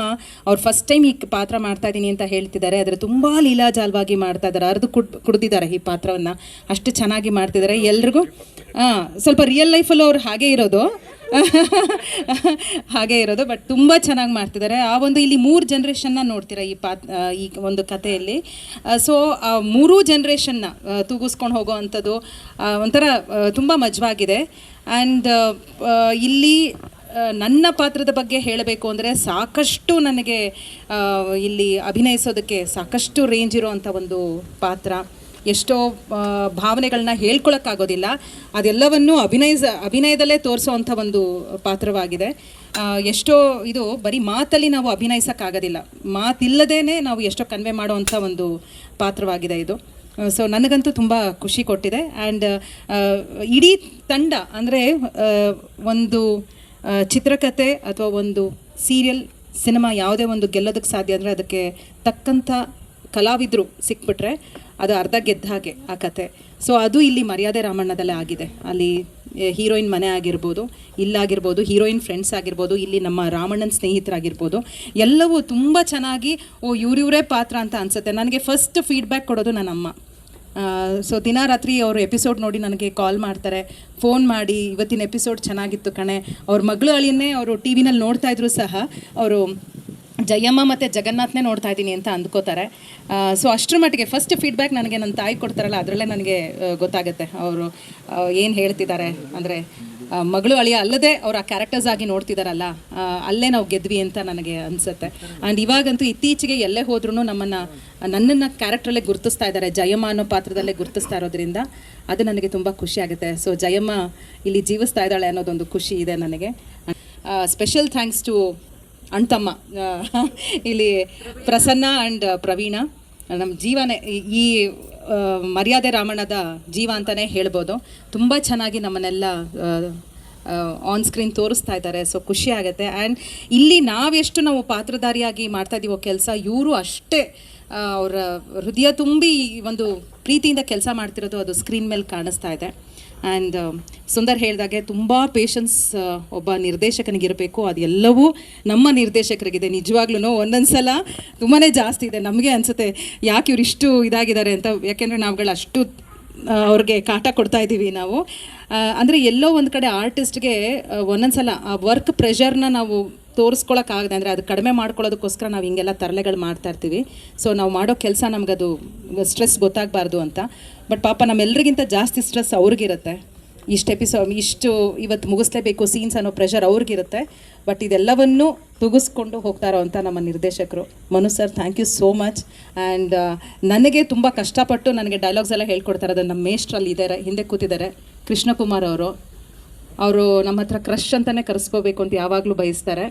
ಅವ್ರು ಫಸ್ಟ್ ಟೈಮ್ ಈ ಪಾತ್ರ ಮಾಡ್ತಾಯಿದ್ದೀನಿ ಅಂತ ಹೇಳ್ತಿದ್ದಾರೆ, ಆದರೆ ತುಂಬ ಲೀಲಾಜಾಲವಾಗಿ ಮಾಡ್ತಾ ಇದ್ದಾರೆ. ಅರ್ದು ಕುಡ್ದಿದ್ದಾರೆ ಈ ಪಾತ್ರವನ್ನು, ಅಷ್ಟು ಚೆನ್ನಾಗಿ ಮಾಡ್ತಿದ್ದಾರೆ. ಎಲ್ರಿಗೂ ಸ್ವಲ್ಪ ರಿಯಲ್ ಲೈಫಲ್ಲೂ ಅವ್ರು ಹಾಗೇ ಇರೋದು ಬಟ್ ತುಂಬ ಚೆನ್ನಾಗಿ ಮಾಡ್ತಿದ್ದಾರೆ. ಆ ಒಂದು ಇಲ್ಲಿ 3 ಜನ್ರೇಷನ್ನ ನೋಡ್ತೀರಾ ಈ ಒಂದು ಕಥೆಯಲ್ಲಿ. ಸೊ ಆ 3 ಜನ್ರೇಷನ್ನ ತೂಗಿಸ್ಕೊಂಡು ಹೋಗೋ ಅಂಥದ್ದು ಒಂಥರ ತುಂಬ ಮಜವಾಗಿದೆ. ಆ್ಯಂಡ್ ಇಲ್ಲಿ ನನ್ನ ಪಾತ್ರದ ಬಗ್ಗೆ ಹೇಳಬೇಕು ಅಂದರೆ ಸಾಕಷ್ಟು ನನಗೆ ಇಲ್ಲಿ ಅಭಿನಯಿಸೋದಕ್ಕೆ ಸಾಕಷ್ಟು ರೇಂಜ್ ಇರೋವಂಥ ಒಂದು ಪಾತ್ರ. ಎಷ್ಟೋ ಭಾವನೆಗಳನ್ನ ಹೇಳ್ಕೊಳಕ್ಕಾಗೋದಿಲ್ಲ, ಅದೆಲ್ಲವನ್ನು ಅಭಿನಯದಲ್ಲೇ ತೋರಿಸೋವಂಥ ಒಂದು ಪಾತ್ರವಾಗಿದೆ. ಎಷ್ಟೋ ಇದು ಬರೀ ಮಾತಲ್ಲಿ ನಾವು ಅಭಿನಯಿಸೋಕ್ಕಾಗೋದಿಲ್ಲ, ಮಾತಿಲ್ಲದೇ ನಾವು ಎಷ್ಟೋ ಕನ್ವೆ ಮಾಡೋವಂಥ ಒಂದು ಪಾತ್ರವಾಗಿದೆ ಇದು. ಸೊ ನನಗಂತೂ ತುಂಬ ಖುಷಿ ಕೊಟ್ಟಿದೆ. ಆ್ಯಂಡ್ ಇಡೀ ತಂಡ ಅಂದರೆ ಒಂದು ಚಿತ್ರಕಥೆ ಅಥವಾ ಒಂದು ಸೀರಿಯಲ್ ಸಿನಿಮಾ ಯಾವುದೇ ಒಂದು ಗೆಲ್ಲೋದಕ್ಕೆ ಸಾಧ್ಯ ಅಂದರೆ ಅದಕ್ಕೆ ತಕ್ಕಂಥ ಕಲಾವಿದರು ಸಿಕ್ಬಿಟ್ರೆ ಅದು ಅರ್ಧ ಗೆದ್ದ ಹಾಗೆ ಆ ಕತೆ. ಸೊ ಅದು ಇಲ್ಲಿ ಮರ್ಯಾದೆ ರಾಮಣ್ಣದಲ್ಲೇ ಆಗಿದೆ. ಅಲ್ಲಿ ಹೀರೋಯಿನ್ ಮನೆ ಆಗಿರ್ಬೋದು, ಇಲ್ಲಾಗಿರ್ಬೋದು ಹೀರೋಯಿನ್ ಫ್ರೆಂಡ್ಸ್ ಆಗಿರ್ಬೋದು, ಇಲ್ಲಿ ನಮ್ಮ ರಾಮಣ್ಣನ ಸ್ನೇಹಿತರಾಗಿರ್ಬೋದು, ಎಲ್ಲವೂ ತುಂಬ ಚೆನ್ನಾಗಿ ಇವರೇ ಪಾತ್ರ ಅಂತ ಅನಿಸುತ್ತೆ. ನನಗೆ ಫಸ್ಟ್ ಫೀಡ್ಬ್ಯಾಕ್ ಕೊಡೋದು ನನ್ನ ಅಮ್ಮ. ಸೊ ದಿನ ರಾತ್ರಿ ಅವರು ಎಪಿಸೋಡ್ ನೋಡಿ ನನಗೆ ಕಾಲ್ ಮಾಡ್ತಾರೆ, ಫೋನ್ ಮಾಡಿ ಇವತ್ತಿನ ಎಪಿಸೋಡ್ ಚೆನ್ನಾಗಿತ್ತು ಕಣೆ. ಅವ್ರ ಮಗಳು ಅಳಿಯನ್ನೇ ಅವರು ಟಿ ವಿನಲ್ಲಿ ನೋಡ್ತಾ ಇದ್ರು ಸಹ ಅವರು ಜಯಮ್ಮ ಮತ್ತು ಜಗನ್ನಾಥ್ನೇ ನೋಡ್ತಾ ಇದ್ದೀನಿ ಅಂತ ಅಂದ್ಕೋತಾರೆ. ಸೊ ಅಷ್ಟರ ಮಟ್ಟಿಗೆ ಫಸ್ಟ್ ಫೀಡ್ಬ್ಯಾಕ್ ನನಗೆ ನನ್ನ ತಾಯಿ ಕೊಡ್ತಾರಲ್ಲ, ಅದರಲ್ಲೇ ನನಗೆ ಗೊತ್ತಾಗುತ್ತೆ ಅವರು ಏನು ಹೇಳ್ತಿದ್ದಾರೆ. ಅಂದರೆ ಮಗಳು ಅಳಿಯ ಅಲ್ಲದೆ ಅವ್ರು ಆ ಕ್ಯಾರೆಕ್ಟರ್ಸ್ ಆಗಿ ನೋಡ್ತಿದ್ದಾರಲ್ಲ, ಅಲ್ಲೇ ನಾವು ಗೆದ್ವಿ ಅಂತ ನನಗೆ ಅನಿಸುತ್ತೆ. ಆ್ಯಂಡ್ ಇವಾಗಂತೂ ಇತ್ತೀಚೆಗೆ ಎಲ್ಲೇ ಹೋದ್ರೂ ನನ್ನನ್ನು ಕ್ಯಾರೆಕ್ಟ್ರಲ್ಲೇ ಗುರುತಿಸ್ತಾ ಇದ್ದಾರೆ, ಜಯಮ್ಮ ಅನ್ನೋ ಪಾತ್ರದಲ್ಲೇ ಗುರುತಿಸ್ತಾ ಇರೋದ್ರಿಂದ ಅದು ನನಗೆ ತುಂಬ ಖುಷಿ ಆಗುತ್ತೆ. ಸೊ ಜಯಮ್ಮ ಇಲ್ಲಿ ಜೀವಿಸ್ತಾ ಇದ್ದಾಳೆ ಅನ್ನೋದೊಂದು ಖುಷಿ ಇದೆ ನನಗೆ. ಸ್ಪೆಷಲ್ ಥ್ಯಾಂಕ್ಸ್ ಟು ಅಣ್ತಮ್ಮ ಇಲ್ಲಿ ಪ್ರಸನ್ನ ಆ್ಯಂಡ್ ಪ್ರವೀಣ. ನಮ್ಮ ಜೀವನೇ ಈ ಮರ್ಯಾದೆ ರಾಮಣ್ಣದ ಜೀವ ಅಂತಲೇ ಹೇಳ್ಬೋದು. ತುಂಬ ಚೆನ್ನಾಗಿ ನಮ್ಮನ್ನೆಲ್ಲ ಆನ್ ಸ್ಕ್ರೀನ್ ತೋರಿಸ್ತಾ ಇದ್ದಾರೆ. ಸೊ ಖುಷಿ ಆಗುತ್ತೆ. ಆ್ಯಂಡ್ ಇಲ್ಲಿ ನಾವು ಪಾತ್ರಧಾರಿಯಾಗಿ ಮಾಡ್ತಾ ಇದ್ದೀವೋ ಕೆಲಸ, ಇವರು ಅಷ್ಟೇ ಅವರ ಹೃದಯ ತುಂಬಿ ಒಂದು ಪ್ರೀತಿಯಿಂದ ಕೆಲಸ ಮಾಡ್ತಿರೋದು ಅದು ಸ್ಕ್ರೀನ್ ಮೇಲೆ ಕಾಣಿಸ್ತಾ ಇದೆ. ಆ್ಯಂಡ್ ಸುಂದರ್ ಹೇಳಿದಾಗೆ ತುಂಬ ಪೇಷನ್ಸ್ ಒಬ್ಬ ನಿರ್ದೇಶಕನಿಗಿರಬೇಕು. ಅದೆಲ್ಲವೂ ನಮ್ಮ ನಿರ್ದೇಶಕರಿಗಿದೆ. ನಿಜವಾಗ್ಲೂ ಒಂದೊಂದು ಸಲ ತುಂಬಾ ಜಾಸ್ತಿ ಇದೆ. ನಮಗೆ ಅನಿಸುತ್ತೆ ಯಾಕೆ ಇವ್ರು ಇಷ್ಟು ಇದಾಗಿದ್ದಾರೆ ಅಂತ. ಯಾಕೆಂದರೆ ನಾವುಗಳು ಅಷ್ಟು ಅವ್ರಿಗೆ ಕಾಟ ಕೊಡ್ತಾ ಇದ್ದೀವಿ ನಾವು. ಅಂದರೆ ಎಲ್ಲೋ ಒಂದು ಕಡೆ ಆರ್ಟಿಸ್ಟ್ಗೆ ಒಂದೊಂದು ಸಲ ಆ ವರ್ಕ್ ಪ್ರೆಷರ್ನ ನಾವು ತೋರಿಸ್ಕೊಳಕ್ಕಾಗದೆ, ಅಂದರೆ ಅದು ಕಡಿಮೆ ಮಾಡ್ಕೊಳ್ಳೋದಕ್ಕೋಸ್ಕರ ನಾವು ಹಿಂಗೆಲ್ಲ ತರಲೆಗಳು ಮಾಡ್ತಾ ಇರ್ತೀವಿ. ಸೊ ನಾವು ಮಾಡೋ ಕೆಲಸ ನಮಗದು ಸ್ಟ್ರೆಸ್ ಗೊತ್ತಾಗಬಾರ್ದು ಅಂತ. ಬಟ್ ಪಾಪ ನಮ್ಮೆಲ್ಲರಿಗಿಂತ ಜಾಸ್ತಿ ಸ್ಟ್ರೆಸ್ ಅವ್ರಿಗಿರುತ್ತೆ. ಇಷ್ಟು ಇವತ್ತು ಮುಗಿಸ್ಲೇಬೇಕು ಸೀನ್ಸ್ ಅನ್ನೋ ಪ್ರೆಷರ್ ಅವ್ರಿಗಿರುತ್ತೆ. ಬಟ್ ಇದೆಲ್ಲವನ್ನು ತುಗಿಸ್ಕೊಂಡು ಹೋಗ್ತಾರೋ ಅಂತ ನಮ್ಮ ನಿರ್ದೇಶಕರು Manu sir, thank you so much. And ನನಗೆ ತುಂಬ ಕಷ್ಟಪಟ್ಟು ನನಗೆ ಡೈಲಾಗ್ಸ್ ಎಲ್ಲ ಹೇಳ್ಕೊಡ್ತಾರೆ. ಅದನ್ನು ನಮ್ಮ ಮೇಷ್ಟ್ರಲ್ಲಿ ಇದ್ದಾರೆ, ಹಿಂದೆ ಕೂತಿದ್ದಾರೆ, ಕೃಷ್ಣಕುಮಾರ್ ಅವರು ನಮ್ಮ ಹತ್ರ ಕ್ರಶ್ ಅಂತಲೇ ಕರೆಸ್ಕೋಬೇಕು ಅಂತ ಯಾವಾಗಲೂ ಬಯಸ್ತಾರೆ.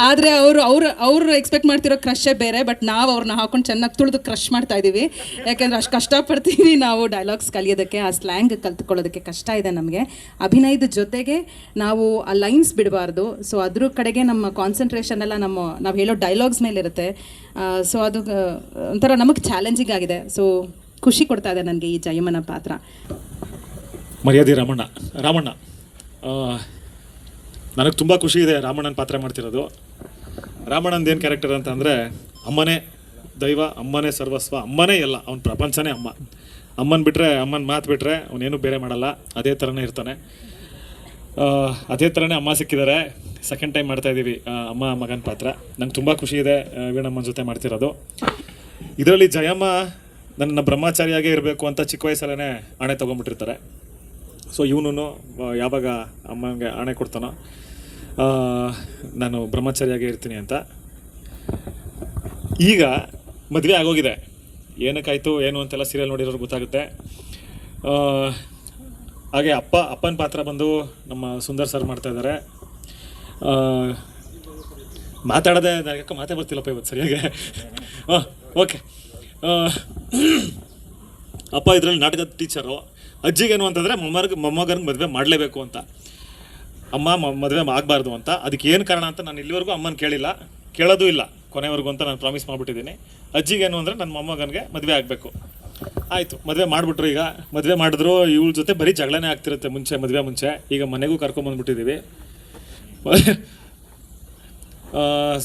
ಆದರೆ ಅವರು ಎಕ್ಸ್ಪೆಕ್ಟ್ ಮಾಡ್ತಿರೋ ಕ್ರಶೇ ಬೇರೆ. ಬಟ್ ನಾವು ಅವ್ರನ್ನ ಹಾಕೊಂಡು ಚೆನ್ನಾಗಿ ತುಳಿದು ಕ್ರಶ್ ಮಾಡ್ತಾ ಇದ್ದೀವಿ. ಯಾಕೆಂದರೆ ಅಷ್ಟು ಕಷ್ಟಪಡ್ತೀವಿ ನಾವು ಡೈಲಾಗ್ಸ್ ಕಲಿಯೋದಕ್ಕೆ, ಆ ಸ್ಲ್ಯಾಂಗ್ ಕಲ್ತ್ಕೊಳ್ಳೋದಕ್ಕೆ ಕಷ್ಟ ಇದೆ ನಮಗೆ. ಅಭಿನಯದ ಜೊತೆಗೆ ನಾವು ಆ ಲೈನ್ಸ್ ಬಿಡಬಾರ್ದು. ಸೊ ಅದ್ರ ಕಡೆಗೆ ನಮ್ಮ ಕಾನ್ಸಂಟ್ರೇಷನ್ ಎಲ್ಲ ನಾವು ಹೇಳೋ ಡೈಲಾಗ್ಸ್ ಮೇಲಿರುತ್ತೆ. ಸೊ ಅದು ಒಂಥರ ನಮಗೆ ಚಾಲೆಂಜಿಂಗ್ ಆಗಿದೆ. ಸೊ ಖುಷಿ ಕೊಡ್ತಾ ಇದೆ ನನಗೆ ಈ ಜಯಮ್ಮನ ಪಾತ್ರ. ಮರ್ಯಾದೆ ರಾಮಣ್ಣ ನನಗೆ ತುಂಬ ಖುಷಿ ಇದೆ ರಾಮಣ್ಣನ ಪಾತ್ರ ಮಾಡ್ತಿರೋದು. ರಾಮಣ್ಣಂದು ಏನು ಕ್ಯಾರೆಕ್ಟರ್ ಅಂತ ಅಂದರೆ, ಅಮ್ಮನೇ ದೈವ, ಅಮ್ಮನೇ ಸರ್ವಸ್ವ, ಅಮ್ಮನೇ ಎಲ್ಲ, ಅವ್ನ ಪ್ರಪಂಚನೇ ಅಮ್ಮ. ಅಮ್ಮನ ಮಾತು ಬಿಟ್ಟರೆ ಅವನೇನು ಬೇರೆ ಮಾಡಲ್ಲ. ಅದೇ ಥರನೇ ಇರ್ತಾನೆ. ಅದೇ ಥರನೇ ಅಮ್ಮ ಸಿಕ್ಕಿದ್ದಾರೆ. ಸೆಕೆಂಡ್ ಟೈಮ್ ಮಾಡ್ತಾಯಿದ್ದೀವಿ ಅಮ್ಮ ಮಗನ ಪಾತ್ರ. ನಂಗೆ ತುಂಬ ಖುಷಿ ಇದೆ ವೀಣಮ್ಮನ ಜೊತೆ ಮಾಡ್ತಿರೋದು. ಇದರಲ್ಲಿ ಜಯಮ್ಮ ನನ್ನ ಬ್ರಹ್ಮಚಾರಿಯಾಗೇ ಇರಬೇಕು ಅಂತ ಚಿಕ್ಕ ವಯಸ್ಸಲ್ಲೇ ಆಣೆ ತೊಗೊಂಡ್ಬಿಟ್ಟಿರ್ತಾರೆ. ಸೊ ಇವನು ಯಾವಾಗ ಅಮ್ಮನಿಗೆ ಆಣೆ ಕೊಡ್ತಾನೋ ನಾನು ಬ್ರಹ್ಮಚಾರಿಯಾಗೇ ಇರ್ತೀನಿ ಅಂತ. ಈಗ ಮದುವೆ ಆಗೋಗಿದೆ. ಏನಕ್ಕಾಯಿತು ಏನು ಅಂತೆಲ್ಲ ಸೀರಿಯಲ್ ನೋಡಿರೋರು ಗೊತ್ತಾಗುತ್ತೆ. ಹಾಗೆ ಅಪ್ಪನ ಪಾತ್ರ ಬಂದು ನಮ್ಮ ಸುಂದರ್ ಸರ್ ಮಾಡ್ತಾಯಿದ್ದಾರೆ. ಮಾತಾಡೋದೇ ಯಾಕೆ ಮಾತೇ ಬರ್ತಿಲ್ಲಪ್ಪ ಇವತ್ತು ಸರಿಯಾಗಿ. ಓಕೆ. ಅಪ್ಪ ಇದರಲ್ಲಿ ನಾಟಕದ ಟೀಚರು. ಅಜ್ಜಿಗೇನು ಅಂತಂದರೆ ಮೊಮ್ಮಗನಿಗೆ ಮದುವೆ ಮಾಡಲೇಬೇಕು ಅಂತ, ಅಮ್ಮ ಮದುವೆ ಆಗಬಾರ್ದು ಅಂತ. ಅದಕ್ಕೆ ಏನು ಕಾರಣ ಅಂತ ನಾನು ಇಲ್ಲಿವರೆಗೂ ಅಮ್ಮನ ಕೇಳೋದು ಇಲ್ಲ ಕೊನೆವರೆಗೂ ಅಂತ ನಾನು ಪ್ರಾಮಿಸ್ ಮಾಡಿಬಿಟ್ಟಿದ್ದೀನಿ. ಅಜ್ಜಿಗೇನು ಅಂದರೆ ನನ್ನ ಮೊಮ್ಮಗನಿಗೆ ಮದುವೆ ಆಗಬೇಕು. ಆಯಿತು, ಮದುವೆ ಮಾಡಿಬಿಟ್ರು. ಈಗ ಮದುವೆ ಮಾಡಿದ್ರು, ಇವಳ ಜೊತೆ ಬರೀ ಜಗಳನೇ ಆಗ್ತಿರುತ್ತೆ ಮದುವೆ ಮುಂಚೆ. ಈಗ ಮನೆಗೂ ಕರ್ಕೊಂಬಂದ್ಬಿಟ್ಟಿದ್ದೀವಿ.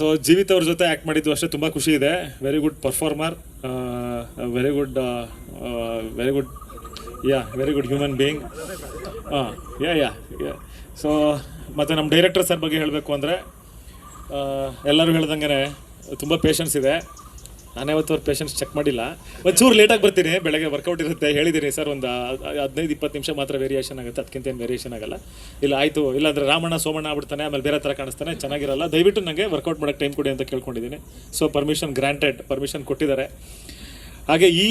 ಸೊ ಜೀವಿತ್ ಅವ್ರ ಜೊತೆ ಆ್ಯಕ್ಟ್ ಮಾಡಿದ್ದು ಅಷ್ಟೇ ತುಂಬ ಖುಷಿ ಇದೆ. Very good performer, very good human being. So ಮತ್ತು ನಮ್ಮ ಡೈರೆಕ್ಟರ್ ಸರ್ ಬಗ್ಗೆ ಹೇಳಬೇಕು ಅಂದರೆ, ಎಲ್ಲರೂ ಹೇಳ್ದಂಗೆ ತುಂಬ ಪೇಷನ್ಸ್ ಇದೆ. ನಾನೇ ಅವತ್ತು ಅವ್ರ ಪೇಷನ್ಸ್ ಚೆಕ್ ಮಾಡಿಲ್ಲ. ಒಂಚೂರು ಲೇಟಾಗಿ ಬರ್ತೀನಿ, ಬೆಳಗ್ಗೆ ವರ್ಕೌಟ್ ಇರುತ್ತೆ ಹೇಳಿದ್ದೀನಿ ಸರ್. ಒಂದು 15-20 ನಿಮಿಷ ಮಾತ್ರ ವೇರಿಯೇಷನ್ ಆಗುತ್ತೆ, ಅದಕ್ಕಿಂತ ಏನು ವೇರಿಯೇಷನ್ ಆಗಲ್ಲ. ಇಲ್ಲ ಆಯಿತು, ಇಲ್ಲಾಂದರೆ ರಾಮಣ್ಣ ಸೋಮಣ್ಣ ಆಗ್ಬಿಡ್ತಾನೆ, ಆಮೇಲೆ ಬೇರೆ ಥರ ಕಾಣಿಸ್ತಾನೆ, ಚೆನ್ನಾಗಿರಲ್ಲ. ದಯವಿಟ್ಟು ನನಗೆ ವರ್ಕೌಟ್ ಮಾಡೋಕ್ಕೆ ಟೈಮ್ ಕೊಡಿ ಅಂತ ಕೇಳ್ಕೊಂಡಿದ್ದೀನಿ. ಸೊ ಪರ್ಮಿಷನ್ ಕೊಟ್ಟಿದ್ದಾರೆ. ಹಾಗೆ ಈ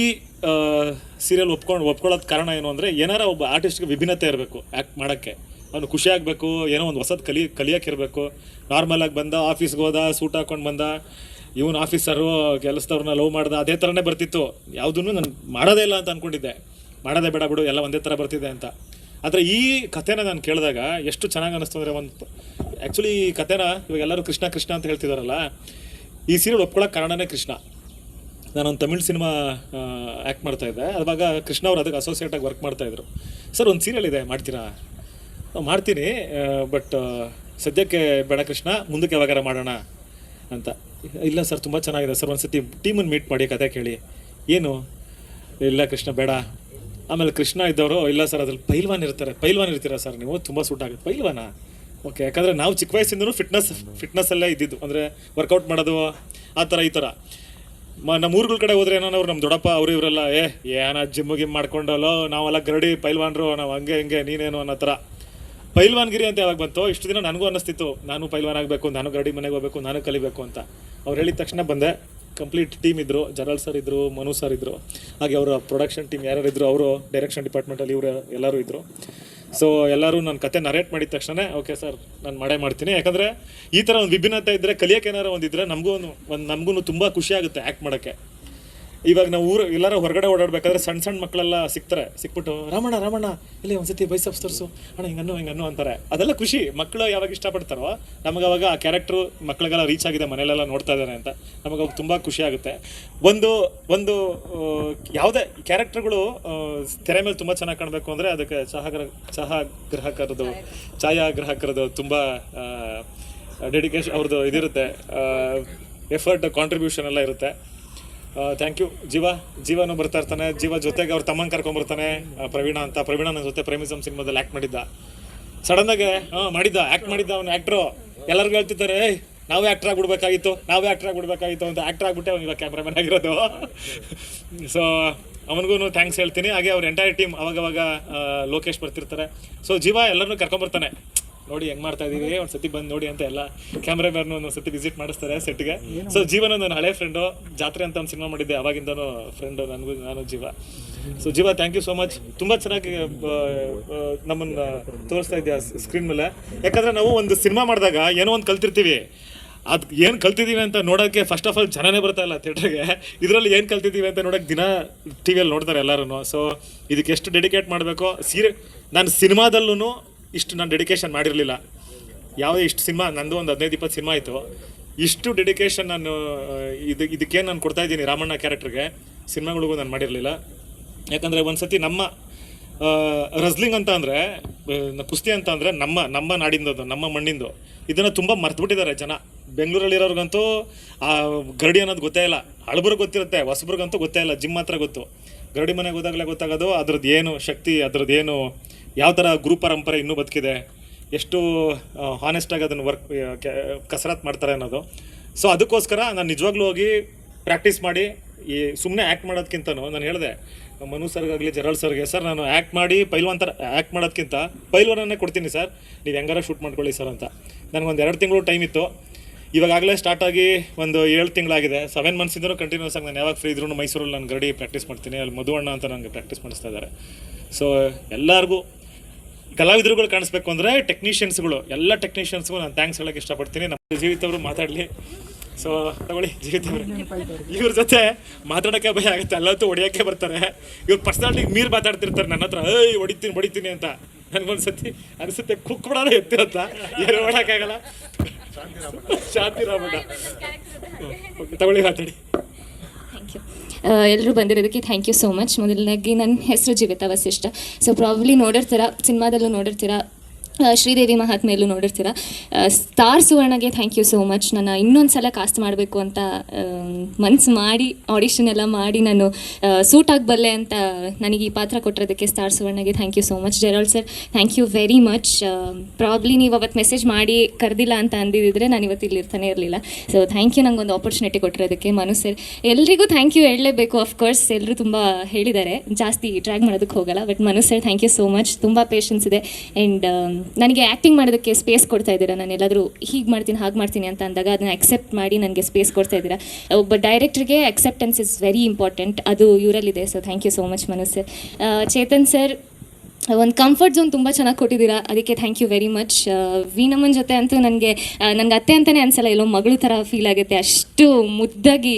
ಸೀರಿಯಲ್ ಒಪ್ಕೊಳ್ಳೋದು ಕಾರಣ ಏನು ಅಂದರೆ, ಏನಾರ ಒಬ್ಬ ಆರ್ಟಿಸ್ಟ್ಗೆ ವಿಭಿನ್ನತೆ ಇರಬೇಕು ಆ್ಯಕ್ಟ್ ಮಾಡೋಕ್ಕೆ. ಅವನು ಖುಷಿ ಆಗಬೇಕು, ಏನೋ ಒಂದು ಹೊಸದು ಕಲಿಯೋಕ್ಕಿರಬೇಕು. ನಾರ್ಮಲಾಗಿ ಬಂದ, ಆಫೀಸ್ಗೆ ಹೋದ, ಸೂಟ್ ಹಾಕ್ಕೊಂಡು ಬಂದ, ಇವನು ಆಫೀಸರು ಕೆಲಸದವ್ರನ್ನ ಲವ್ ಮಾಡ್ದ, ಅದೇ ಥರನೇ ಬರ್ತಿತ್ತು. ಯಾವುದನ್ನು ನಾನು ಮಾಡೋದೇ ಇಲ್ಲ ಅಂತ ಅಂದ್ಕೊಂಡಿದ್ದೆ. ಮಾಡೋದೇ ಬೇಡ ಬಿಡು, ಎಲ್ಲ ಒಂದೇ ಥರ ಬರ್ತಿದೆ ಅಂತ. ಆದರೆ ಈ ಕಥೆನ ನಾನು ಕೇಳಿದಾಗ ಎಷ್ಟು ಚೆನ್ನಾಗಿ ಅನ್ನಿಸ್ತು ಅಂದರೆ, ಆ್ಯಕ್ಚುಲಿ ಈ ಕಥೆನ ಇವಾಗ ಎಲ್ಲರೂ ಕೃಷ್ಣ ಅಂತ ಹೇಳ್ತಿದ್ದಾರಲ್ಲ, ಈ ಸೀರಿಯಲ್ ಒಪ್ಕೊಳ್ಳೋಕೆ ಕಾರಣನೇ ಕೃಷ್ಣ. ನಾನೊಂದು ತಮಿಳ್ ಸಿನಿಮಾ ಆ್ಯಕ್ಟ್ ಮಾಡ್ತಾಯಿದ್ದೆ. ಅವಾಗ ಕೃಷ್ಣ ಅವ್ರು ಅದಕ್ಕೆ ಅಸೋಸಿಯೇಟಾಗಿ ವರ್ಕ್ ಮಾಡ್ತಾಯಿದ್ರು. ಸರ್ ಒಂದು ಸೀರಿಯಲ್ ಇದೆ, ಮಾಡ್ತೀರಾ? ಮಾಡ್ತೀನಿ, ಬಟ್ ಸದ್ಯಕ್ಕೆ ಬೇಡ ಕೃಷ್ಣ, ಮುಂದಕ್ಕೆ ಯಾವಾಗಾರ ಮಾಡೋಣ ಅಂತ. ಇಲ್ಲ ಸರ್, ತುಂಬ ಚೆನ್ನಾಗಿದೆ ಸರ್, ಒಂದು ಸತಿ ಟೀಮನ್ನು ಮೀಟ್ ಮಾಡಿ ಕತೆ ಕೇಳಿ. ಏನು? ಇಲ್ಲ ಕೃಷ್ಣ ಬೇಡ. ಆಮೇಲೆ ಕೃಷ್ಣ ಇದ್ದವರು, ಇಲ್ಲ ಸರ್ ಅದ್ರಲ್ಲಿ ಪೈಲ್ವಾನ್ ಇರ್ತೀರಾ ಸರ್ ನೀವು, ತುಂಬ ಸೂಟ್ ಆಗುತ್ತೆ. ಪೈಲ್ವಾನ? ಓಕೆ. ಯಾಕಂದರೆ ನಾವು ಚಿಕ್ಕ ವಯಸ್ಸಿಂದನೂ ಫಿಟ್ನೆಸ್ಸಲ್ಲೇ ಇದ್ದಿದ್ದು, ಅಂದರೆ ವರ್ಕೌಟ್ ಮಾಡೋದು ಆ ಥರ ಈ ಥರ. ನಮ್ಮ ಊರುಗಳ ಕಡೆ ಹೋದ್ರೆ ಏನೋ ನಮ್ಮ ದೊಡ್ಡಪ್ಪ ಅವರು ಇವರೆಲ್ಲ ಏನೋ ಜಿಮ್ ಮಾಡ್ಕೊಂಡಲ್ಲೋ, ನಾವೆಲ್ಲ ಗರಡಿ ಪೈಲ್ವಾನ್ರು, ನಾವು ಹಂಗೆ ನೀನೇನು ಅನ್ನೋ ಥರ. ಪೈಲ್ವಾನ್ಗಿರಿ ಅಂತ ಯಾವಾಗ ಬಂತು, ಇಷ್ಟು ದಿನ ನನಗೂ ಅನ್ನಿಸ್ತಿತ್ತು ನಾನು ಪೈಲ್ವಾನ್ ಆಗಬೇಕು, ನಾನು ಗರಡಿ ಮನೆಗೆ ಹೋಗಬೇಕು, ನಾನು ಕಲಿಬೇಕು ಅಂತ. ಅವ್ರು ಹೇಳಿದ ತಕ್ಷಣ ಬಂದೆ. ಕಂಪ್ಲೀಟ್ ಟೀಮ್ ಇದ್ದರು, ಜರಲ್ ಸರ್ ಇದ್ದರು, ಮನು ಸರ್ ಇದ್ದರು, ಹಾಗೆ ಅವರ ಪ್ರೊಡಕ್ಷನ್ ಟೀಮ್ ಯಾರ್ಯಾರು ಇದ್ದರು, ಅವರು ಡೈರೆಕ್ಷನ್ ಡಿಪಾರ್ಟ್ಮೆಂಟಲ್ಲಿ ಇವರು ಎಲ್ಲರೂ ಇದ್ದರು. ಸೊ ಎಲ್ಲರೂ ನನ್ನ ಕತೆ ನರೇಟ್ ಮಾಡಿದ ತಕ್ಷಣ ಓಕೆ ಸರ್ ನಾನು ಮಾಡೇ ಮಾಡ್ತೀನಿ. ಯಾಕಂದರೆ ಈ ಥರ ಒಂದು ವಿಭಿನ್ನತೆ ಇದ್ದರೆ ಕಲಿಯೋಕೆ ಏನಾರು ಒಂದಿದ್ರೆ ನಮಗೂ ತುಂಬ ಖುಷಿ ಆಗುತ್ತೆ ಆ್ಯಕ್ಟ್ ಮಾಡೋಕ್ಕೆ. ಇವಾಗ ನಾವು ಎಲ್ಲರೂ ಹೊರಗಡೆ ಓಡಾಡಬೇಕಾದ್ರೆ ಸಣ್ಣ ಮಕ್ಕಳೆಲ್ಲ ಸಿಕ್ಬಿಟ್ಟು ರಾಮಣ್ಣ ಇಲ್ಲಿ ಒಂದ್ಸತಿ ಬೈಸಪ್ಸ್ ತೋರಿಸು ಅಣ್ಣ ಹಿಂಗನ್ನು ಅಂತಾರೆ. ಅದೆಲ್ಲ ಖುಷಿ. ಮಕ್ಕಳು ಯಾವಾಗ ಇಷ್ಟಪಡ್ತಾರೋ ನಮಗೆ ಅವಾಗ ಆ ಕ್ಯಾರೆಕ್ಟ್ರು ಮಕ್ಕಳಿಗೆಲ್ಲ ರೀಚ್ ಆಗಿದೆ, ಮನೇಲೆಲ್ಲ ನೋಡ್ತಾ ಇದ್ದಾರೆ ಅಂತ ನಮಗೆ ಅವಾಗ ತುಂಬ ಖುಷಿ ಆಗುತ್ತೆ. ಒಂದು ಯಾವುದೇ ಕ್ಯಾರೆಕ್ಟರ್ಗಳು ತೆರೆ ಮೇಲೆ ತುಂಬ ಚೆನ್ನಾಗಿ ಕಾಣಬೇಕು ಅಂದರೆ ಅದಕ್ಕೆ ಛಾಯಾಗ್ರಾಹಕರದು ತುಂಬ ಡೆಡಿಕೇಶನ್ ಅವ್ರದ್ದು ಇದಿರುತ್ತೆ, ಎಫರ್ಟ್ ಕಾಂಟ್ರಿಬ್ಯೂಷನ್ ಎಲ್ಲ ಇರುತ್ತೆ. Thank you. ಜೀವನೂ ಬರ್ತಾ ಇರ್ತಾನೆ. ಜೊತೆಗೆ ಅವ್ರ ತಮ್ಮನ ಕರ್ಕೊಂಬರ್ತಾನೆ, ಪ್ರವೀಣ ನನ್ನ ಜೊತೆ ಪ್ರೇಮಿಸಮ್ ಸಿನಿಮಾದಲ್ಲಿ ಆ್ಯಕ್ಟ್ ಮಾಡಿದ್ದ. ಸಡನ್ನಾಗೆ ಆ್ಯಕ್ಟ್ ಮಾಡಿದ್ದ ಅವನು ಆ್ಯಕ್ಟ್ರು. ಎಲ್ಲರಿಗೂ ಹೇಳ್ತಿದ್ದಾರೆ ನಾವೇ ಆ್ಯಕ್ಟ್ರ್ ಆಗ್ಬಿಡ್ಬೇಕಾಗಿತ್ತು ಅಂತ. ಆ್ಯಕ್ಟ್ರ್ ಆಗ್ಬಿಟ್ಟೆ ಅವ್ನು ಇವಾಗ ಕ್ಯಾಮ್ರಾಮನ್ ಆಗಿರೋದು. ಸೊ ಅವನಿಗೂ ಥ್ಯಾಂಕ್ಸ್ ಹೇಳ್ತೀನಿ. ಹಾಗೆ ಅವ್ರ ಎಂಟೈರ್ ಟೀಮ್ ಅವಾಗವಾಗ ಲೋಕೇಶ್ ಬರ್ತಿರ್ತಾರೆ. ಸೊ ಎಲ್ಲರನ್ನೂ ಕರ್ಕೊಂಬರ್ತಾನೆ, ನೋಡಿ ಹೆಂಗೆ ಮಾಡ್ತಾ ಇದೀವಿ, ಒಂದು ಸತಿ ಬಂದು ನೋಡಿ ಅಂತ ಎಲ್ಲ ಕ್ಯಾಮ್ರಾಮನ್ನು ಒಂದು ಸತಿ ವಿಸಿಟ್ ಮಾಡಿಸ್ತಾರೆ ಸೆಟ್ಗೆ. ಸೊ ನನ್ನ ಹಳೆ ಫ್ರೆಂಡು, ಜಾತ್ರೆ ಅಂತ ಒಂದು ಸಿನಿಮಾ ಮಾಡಿದ್ದೆ, ಅವಾಗಿಂದನೂ ಫ್ರೆಂಡು ನಾನು so thank you so much. ತುಂಬ ಚೆನ್ನಾಗಿ ನಮ್ಮನ್ನು ತೋರಿಸ್ತಾ ಇದೆಯಾ ಸ್ಕ್ರೀನ್ ಮೇಲೆ. ಯಾಕಂದರೆ ನಾವು ಒಂದು ಸಿನಿಮಾ ಮಾಡಿದಾಗ ಏನೋ ಒಂದು ಕಲ್ತಿರ್ತೀವಿ, ಅದು ಏನು ಕಲ್ತಿದ್ದೀವಿ ಅಂತ ನೋಡೋಕ್ಕೆ ಫಸ್ಟ್ ಆಫ್ ಆಲ್ ಜನನೇ ಬರ್ತಾ ಇಲ್ಲ ಥಿಯೇಟ್ರಿಗೆ. ಇದರಲ್ಲಿ ಏನು ಕಲ್ತಿದ್ದೀವಿ ಅಂತ ನೋಡೋಕ್ಕೆ ದಿನ ಟಿ ವಿಯಲ್ಲಿ ನೋಡ್ತಾರೆ ಎಲ್ಲರೂ. ಸೊ ಇದಕ್ಕೆ ಎಷ್ಟು ಡೆಡಿಕೇಟ್ ಮಾಡಬೇಕೋ ನಾನು ಸಿನಿಮಾದಲ್ಲೂ ಇಷ್ಟು ನಾನು ಡೆಡಿಕೇಶನ್ ಮಾಡಿರಲಿಲ್ಲ. ಯಾವುದೇ ಇಷ್ಟು ಸಿನಿಮಾ ನಂದು ಒಂದು 15-20 ಸಿನಿಮಾ ಆಯಿತು. ಇಷ್ಟು ಡೆಡಿಕೇಶನ್ ನಾನು ಇದಕ್ಕೇನು ನಾನು ಕೊಡ್ತಾಯಿದ್ದೀನಿ ರಾಮಣ್ಣ ಕ್ಯಾರೆಕ್ಟ್ರಿಗೆ ಸಿನಿಮಾಗಳಿಗೂ ನಾನು ಮಾಡಿರಲಿಲ್ಲ. ಯಾಕಂದರೆ ಒಂದು ಸತಿ ನಮ್ಮ ರಸ್ಲಿಂಗ್ ಅಂತ ಅಂದರೆ, ಕುಸ್ತಿ ಅಂತ ಅಂದರೆ ನಮ್ಮ ನಾಡಿಂದದು, ನಮ್ಮ ಮಣ್ಣಿಂದು. ಇದನ್ನು ತುಂಬ ಮರ್ತುಬಿಟ್ಟಿದ್ದಾರೆ ಜನ. ಬೆಂಗಳೂರಲ್ಲಿರೋರ್ಗಂತೂ ಆ ಗರಡಿ ಅನ್ನೋದು ಗೊತ್ತೇ ಇಲ್ಲ. ಹಳಬ್ರಿಗೆ ಗೊತ್ತಿರುತ್ತೆ, ಹೊಸಬ್ರಿಗಂತೂ ಗೊತ್ತೇ ಇಲ್ಲ. ಜಿಮ್ ಮಾತ್ರ ಗೊತ್ತು. ಗರಡಿ ಮನೆಗೆ ಹೋದಾಗಲೇ ಗೊತ್ತಾಗೋದು ಅದ್ರದ್ದು ಏನು ಶಕ್ತಿ, ಅದ್ರದ್ದು ಏನು ಯಾವ ಥರ ಗುರು ಪರಂಪರೆ ಇನ್ನೂ ಬದುಕಿದೆ, ಎಷ್ಟು ಹಾನೆಸ್ಟಾಗಿ ಅದನ್ನು ಕಸರತ್ತು ಮಾಡ್ತಾರೆ ಅನ್ನೋದು. ಸೊ ಅದಕ್ಕೋಸ್ಕರ ನಾನು ನಿಜವಾಗ್ಲೂ ಹೋಗಿ ಪ್ರಾಕ್ಟೀಸ್ ಮಾಡಿ, ಈ ಸುಮ್ಮನೆ ಆ್ಯಕ್ಟ್ ಮಾಡೋದಕ್ಕಿಂತನೂ ನಾನು ಹೇಳಿದೆ ಮನು ಸರ್ಗಾಗಲಿ ಜೆರಾಲ್ಡ್ ಸರ್ಗೆ, ಸರ್ ನಾನು ಆ್ಯಕ್ಟ್ ಮಾಡಿ ಪೈಲ್ವಾನ್ ಥರ ಆ್ಯಕ್ಟ್ ಮಾಡೋದಕ್ಕಿಂತ ಪೈಲ್ವಾನನ್ನೇ ಕೊಡ್ತೀನಿ ಸರ್, ನೀವು ಹೆಂಗಾರ ಶೂಟ್ ಮಾಡ್ಕೊಳ್ಳಿ ಸರ್ ಅಂತ. ನನಗೊಂದು 2 ತಿಂಗಳು ಟೈಮ್ ಇತ್ತು. ಇವಾಗಲೇ ಸ್ಟಾರ್ಟ್ ಆಗಿ ಒಂದು 7 ತಿಂಗಳಾಗಿದೆ. 7 ಮಂತ್ಸಿಂದನೂ ಕಂಟಿನ್ಯೂಸ್ ಆಗಿ ನಾನು ಯಾವಾಗ ಫ್ರೀ ಇದ್ರೂ ಮೈಸೂರಲ್ಲಿ ನಾನು ಗರಡಿ ಪ್ರಾಕ್ಟೀಸ್ ಮಾಡ್ತೀನಿ. ಅಲ್ಲಿ ಮಧುವಣ್ಣ ಅಂತ ನನಗೆ ಪ್ರಾಕ್ಟೀಸ್ ಮಾಡಿಸ್ತಾ ಇದ್ದಾರೆ. ಸೊ ಎಲ್ಲರಿಗೂ ಕಲಾವಿದರುಗಳು ಕಾಣಿಸ್ಬೇಕು ಅಂದರೆ ಎಲ್ಲ ಟೆಕ್ನಿಷಿಯನ್ಸ್ಗೂ ನಾನು ಥ್ಯಾಂಕ್ಸ್ ಹೇಳೋಕ್ಕೆ ಇಷ್ಟಪಡ್ತೀನಿ. ನಮ್ಮ ಜೀವಿತ್ ಅವರು ಮಾತಾಡಲಿ. ಸೊ ತಗೊಳ್ಳಿ ಜೀವಿತ್ ಅವರು, ಇವ್ರ ಜೊತೆ ಮಾತಾಡೋಕ್ಕೆ ಭಯ ಆಗುತ್ತೆ, ಎಲ್ಲತ್ತೂ ಹೊಡಿಯೋಕ್ಕೆ ಬರ್ತಾರೆ. ಇವ್ರು ಪರ್ಸ್ನಾಲಿಟಿಗೆ ಮೀರ್ ಮಾತಾಡ್ತಿರ್ತಾರೆ ನನ್ನ ಹತ್ರ, ಹೊಡಿತೀನಿ ಅಂತ. ನನಗೊಂದ್ಸತಿ ಅನಿಸುತ್ತೆ ಕುಕ್ಬಿಡೋಣ ಎತ್ತಿ ಅಂತ, ಏನು ಮಾಡೋಕ್ಕಾಗಲ್ಲ. ಶಾಂತಿ ರಾಮಣ್ಣ ತಗೊಳ್ಳಿ ಮಾತಾಡಿ. Thank you. ಎಲ್ಲರೂ ಬಂದಿರೋದಕ್ಕೆ ಥ್ಯಾಂಕ್ ಯು ಸೋ ಮಚ್. ಮೊದಲನೇದಾಗಿ ನನ್ನ ಹೆಸರು ಜೀವಿತಾ ವಸಿಷ್ಠ. ಸೊ ಪ್ರಾಬ್ಲಿ ನೋಡಿರ್ತೀರ, ಸಿನಿಮಾದಲ್ಲೂ ನೋಡಿರ್ತೀರ, ಶ್ರೀದೇವಿ ಮಹಾತ್ಮೆಯಲ್ಲೂ ನೋಡಿರ್ತೀರ. ಸ್ಟಾರ್ ಸುವರ್ಣಗೆ ಥ್ಯಾಂಕ್ ಯು ಸೋ ಮಚ್. ನನ್ನ ಇನ್ನೊಂದು ಸಲ ಕಾಸ್ಟ್ ಮಾಡಬೇಕು ಅಂತ ಮನ್ಸು ಮಾಡಿ ಆಡಿಷನ್ ಎಲ್ಲ ಮಾಡಿ ನಾನು ಸೂಟ್ ಆಗಬಲ್ಲೆ ಅಂತ ನನಗೆ ಈ ಪಾತ್ರ ಕೊಟ್ಟಿರೋದಕ್ಕೆ ಸ್ಟಾರ್ ಸುವರ್ಣಗೆ thank you so much. Gerald sir thank you very much. Probably ನೀವು ಅವತ್ತು ಮೆಸೇಜ್ ಮಾಡಿ ಕರೆದಿಲ್ಲ ಅಂತ ಅಂದಿದ್ದರೆ ನಾನು ಇವತ್ತು ಇಲ್ಲಿ ಇರ್ತಾನೆ ಇರಲಿಲ್ಲ. ಸೊ ಥ್ಯಾಂಕ್ ಯು ನಂಗೊಂದು ಆಪರ್ಚುನಿಟಿ ಕೊಟ್ಟಿರೋದಕ್ಕೆ. ಮನು ಸರ್ ಎಲ್ರಿಗೂ ಥ್ಯಾಂಕ್ ಯು ಹೇಳಲೇಬೇಕು. ಆಫ್ಕೋರ್ಸ್ ಎಲ್ಲರೂ ತುಂಬ ಹೇಳಿದ್ದಾರೆ, ಜಾಸ್ತಿ ಡ್ರ್ಯಾಗ್ ಮಾಡೋದಕ್ಕೆ ಹೋಗಲ್ಲ. But Manu sir thank you so much. ತುಂಬ ಪೇಷನ್ಸ್ ಇದೆ. ಆ್ಯಂಡ್ ನನಗೆ ಆ್ಯಕ್ಟಿಂಗ್ ಮಾಡೋದಕ್ಕೆ ಸ್ಪೇಸ್ ಕೊಡ್ತಾ ಇದ್ದೀರಾ. ನಾನು ಎಲ್ಲಾದರೂ ಹೀಗೆ ಮಾಡ್ತೀನಿ ಹಾಗೆ ಮಾಡ್ತೀನಿ ಅಂತ ಅಂದಾಗ ಅದನ್ನು ಅಕ್ಸೆಪ್ಟ್ ಮಾಡಿ ನನಗೆ ಸ್ಪೇಸ್ ಕೊಡ್ತಾ ಇದ್ದೀರಾ. ಒಬ್ಬ ಡೈರೆಕ್ಟ್ರಿಗೆ ಅಕ್ಸೆಪ್ಟೆನ್ಸ್ ಇಸ್ ವೆರಿ ಇಂಪಾರ್ಟೆಂಟ್, ಅದು ಇವರಲ್ಲಿದೆ. So thank you so much Manu sir. Chetan sir ಒಂದು ಕಂಫರ್ಟ್ ಝೋನ್ ತುಂಬ ಚೆನ್ನಾಗಿ ಕೊಟ್ಟಿದ್ದೀರಾ, ಅದಕ್ಕೆ ಥ್ಯಾಂಕ್ ಯು ವೆರಿ ಮಚ್. ವೀಣಮ್ಮನ ಜೊತೆ ಅಂತೂ ನನಗೆ ಅತ್ತೆ ಅಂತಲೇ ಅನಿಸಲ್ಲ, ಎಲ್ಲೋ ಮಗಳು ಥರ ಫೀಲ್ ಆಗುತ್ತೆ. ಅಷ್ಟು ಮುದ್ದಾಗಿ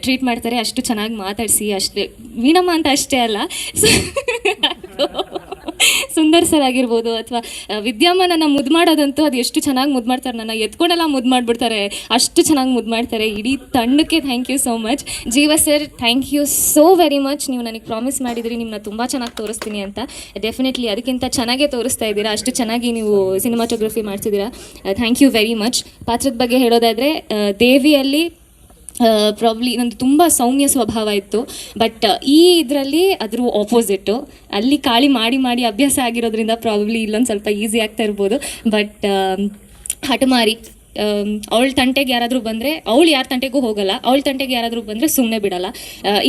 ಟ್ರೀಟ್ ಮಾಡ್ತಾರೆ, ಅಷ್ಟು ಚೆನ್ನಾಗಿ ಮಾತಾಡಿಸಿ, ಅಷ್ಟೇ ವೀಣಮ್ಮ ಅಂತ ಅಷ್ಟೇ ಅಲ್ಲ, ಸುಂದರ್ ಸರ್ ಆಗಿರ್ಬೋದು ಅಥವಾ ವಿದ್ಯಮ್ಮ ನನ್ನ ಮುದ್ದು ಮಾಡೋದಂತೂ ಅದು ಎಷ್ಟು ಚೆನ್ನಾಗಿ ಮುದ್ದು ಮಾಡ್ತಾರೆ. ನನ್ನ ಎತ್ಕೊಂಡೆಲ್ಲ ಮುದ್ದು ಮಾಡಿಬಿಡ್ತಾರೆ, ಅಷ್ಟು ಚೆನ್ನಾಗಿ ಮುದ್ದು ಮಾಡ್ತಾರೆ. ಇಡೀ ತಂಡಕ್ಕೆ thank you so much. Jeeva sir thank you so very much. ನೀವು ನನಗೆ ಪ್ರಾಮಿಸ್ ಮಾಡಿದಿರಿ ನಿಮ್ಮನ್ನ ತುಂಬ ಚೆನ್ನಾಗಿ ತೋರಿಸ್ತೀನಿ ಅಂತ. ಡೆಫಿನೆಟ್ಲಿ ಅದಕ್ಕಿಂತ ಚೆನ್ನಾಗೇ ತೋರಿಸ್ತಾ ಇದ್ದೀರಾ, ಅಷ್ಟು ಚೆನ್ನಾಗಿ ನೀವು ಸಿನಿಮಾಟೋಗ್ರಫಿ ಮಾಡ್ತಿದ್ದೀರಾ. Thank you very much. ಪಾತ್ರದ ಬಗ್ಗೆ ಹೇಳೋದಾದರೆ ದೇವಿಯಲ್ಲಿ ಪ್ರಾಬ್ಲಿ ನಂದು ತುಂಬ ಸೌಮ್ಯ ಸ್ವಭಾವ ಇತ್ತು. ಬಟ್ ಈ ಇದರಲ್ಲಿ ಅದ್ರ ಆಪೋಸಿಟ್ಟು, ಅಲ್ಲಿ ಕಾಳಿ ಮಾಡಿ ಅಭ್ಯಾಸ ಆಗಿರೋದ್ರಿಂದ ಪ್ರಾಬ್ಲಿ ಇಲ್ಲೊಂದು ಸ್ವಲ್ಪ ಈಸಿ ಆಗ್ತಾ ಇರ್ಬೋದು. ಬಟ್ ಹಠಮಾರಿ, ಅವಳ ತಂಟೆಗೆ ಯಾರಾದರೂ ಬಂದರೆ ಅವಳು ಯಾರ ತಂಟೆಗೂ ಹೋಗಲ್ಲ, ಅವಳ ತಂಟೆಗೆ ಯಾರಾದರೂ ಬಂದರೆ ಸುಮ್ಮನೆ ಬಿಡಲ್ಲ.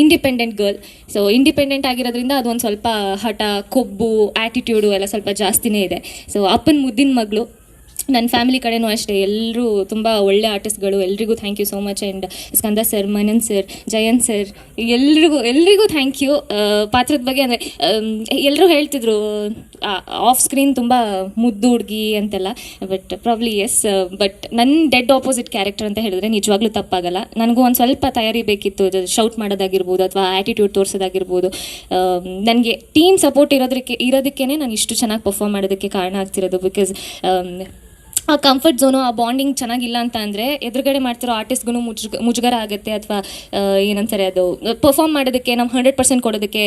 Independent girl. ಸೊ ಇಂಡಿಪೆಂಡೆಂಟ್ ಆಗಿರೋದ್ರಿಂದ ಅದೊಂದು ಸ್ವಲ್ಪ ಹಠ, ಕೊಬ್ಬು, ಆ್ಯಟಿಟ್ಯೂಡು ಎಲ್ಲ ಸ್ವಲ್ಪ ಜಾಸ್ತಿನೇ ಇದೆ. ಸೊ ಅಪ್ಪನ ಮುದ್ದಿನ ಮಗಳು, ನನ್ನ ಫ್ಯಾಮಿಲಿ ಕಡೆನೂ ಅಷ್ಟೇ ಎಲ್ಲರೂ ತುಂಬ ಒಳ್ಳೆ ಆರ್ಟಿಸ್ಟ್ಗಳು. ಎಲ್ರಿಗೂ thank you so much. And Skanda sir, Manan sir, Jayant sir, ಎಲ್ರಿಗೂ ಥ್ಯಾಂಕ್ ಯು. ಪಾತ್ರದ ಬಗ್ಗೆ ಅಂದರೆ ಎಲ್ಲರೂ ಹೇಳ್ತಿದ್ರು ಆಫ್ ಸ್ಕ್ರೀನ್ ತುಂಬ ಮುದ್ದು ಹುಡುಗಿ ಅಂತೆಲ್ಲ, ಬಟ್ ಪ್ರಾಬ್ಲಿ ಎಸ್. ಬಟ್ ನನ್ನ ಡೆಡ್ ಆಪೋಸಿಟ್ ಕ್ಯಾರೆಕ್ಟರ್ ಅಂತ ಹೇಳಿದ್ರೆ ನಿಜವಾಗ್ಲೂ ತಪ್ಪಾಗಲ್ಲ. ನನಗೂ ಒಂದು ಸ್ವಲ್ಪ ತಯಾರಿ ಬೇಕಿತ್ತು, ಶೌಟ್ ಮಾಡೋದಾಗಿರ್ಬೋದು ಅಥವಾ ಆ್ಯಟಿಟ್ಯೂಡ್ ತೋರಿಸೋದಾಗಿರ್ಬೋದು. ನನಗೆ ಟೀಮ್ ಸಪೋರ್ಟ್ ಇರೋದಕ್ಕೇ ನಾನು ಇಷ್ಟು ಚೆನ್ನಾಗಿ ಪರ್ಫಾರ್ಮ್ ಮಾಡೋದಕ್ಕೆ ಕಾರಣ ಆಗ್ತಿರೋದು. ಬಿಕಾಸ್ ಆ ಕಂಫರ್ಟ್ ಝೋನು, ಆ ಬಾಂಡಿಂಗ್ ಚೆನ್ನಾಗಿಲ್ಲ ಅಂತ ಅಂದರೆ ಎದುರುಗಡೆ ಮಾಡ್ತಿರೋ ಆರ್ಟಿಸ್ಟ್ಗೂ ಮುಜುಗರ ಆಗುತ್ತೆ, ಅಥವಾ ಏನಂತಾರೆ ಅದು ಪರ್ಫಾರ್ಮ್ ಮಾಡೋದಕ್ಕೆ ನಾವು 100% ಕೊಡೋದಕ್ಕೆ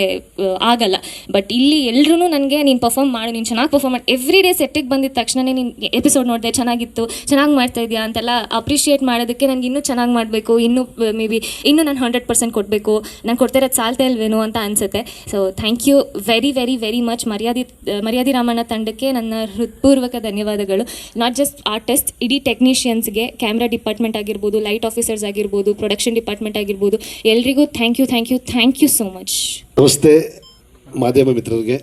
ಆಗಲ್ಲ. ಬಟ್ ಇಲ್ಲಿ ಎಲ್ಲರೂ ನನಗೆ ನೀನು ಪರ್ಫಾರ್ಮ್ ಮಾಡು, ನೀನು ಚೆನ್ನಾಗಿ ಪರ್ಫಾರ್ಮ್ ಮಾಡಿ, ಎವ್ರಿ ಡೇ ಸೆಟ್ಟಿಗೆ ಬಂದಿದ್ದ ತಕ್ಷಣವೇ ನೀನು ಎಪಿಸೋಡ್ ನೋಡಿದೆ, ಚೆನ್ನಾಗಿತ್ತು, ಚೆನ್ನಾಗಿ ಮಾಡ್ತಾ ಇದೆಯಾ ಅಂತೆಲ್ಲ ಅಪ್ರಿಷಿಯೇಟ್ ಮಾಡೋದಕ್ಕೆ ನನಗೆ ಇನ್ನೂ ಚೆನ್ನಾಗಿ ಮಾಡಬೇಕು, ಇನ್ನೂ ಮೇ ಬಿ ಇನ್ನೂ ನಾನು 100% ಕೊಡಬೇಕು, ನಾನು ಕೊಡ್ತಾ ಇರೋದು ಸಾಲ್ತಾ ಇಲ್ವೇನೋ ಅಂತ ಅನಿಸುತ್ತೆ. So thank you very very very much. Maryade Ramanna ತಂಡಕ್ಕೆ ನನ್ನ ಹೃತ್ಪೂರ್ವಕ ಧನ್ಯವಾದಗಳು. ನಾಟ್ ಜಸ್ಟ್ ಆರ್ಟಿಸ್ಟ್, ಇಡೀ ಟೆಕ್ನಿಷಿಯನ್ಸ್ಗೆ, ಕ್ಯಾಮ್ರಾ ಡಿಪಾರ್ಟ್ಮೆಂಟ್ ಆಗಿರ್ಬೋದು, ಲೈಟ್ ಆಫೀಸರ್ಸ್ ಆಗಿರ್ಬೋದು, ಪ್ರೊಡಕ್ಷನ್ ಡಿಪಾರ್ಟ್ಮೆಂಟ್ ಆಗಿರ್ಬೋದು, ಎಲ್ರಿಗೂ ಥ್ಯಾಂಕ್ ಯು ಸೋ ಮಚ್. ನಮಸ್ತೆ ಮಾಧ್ಯಮ ಮಿತ್ರರಿಗೆ.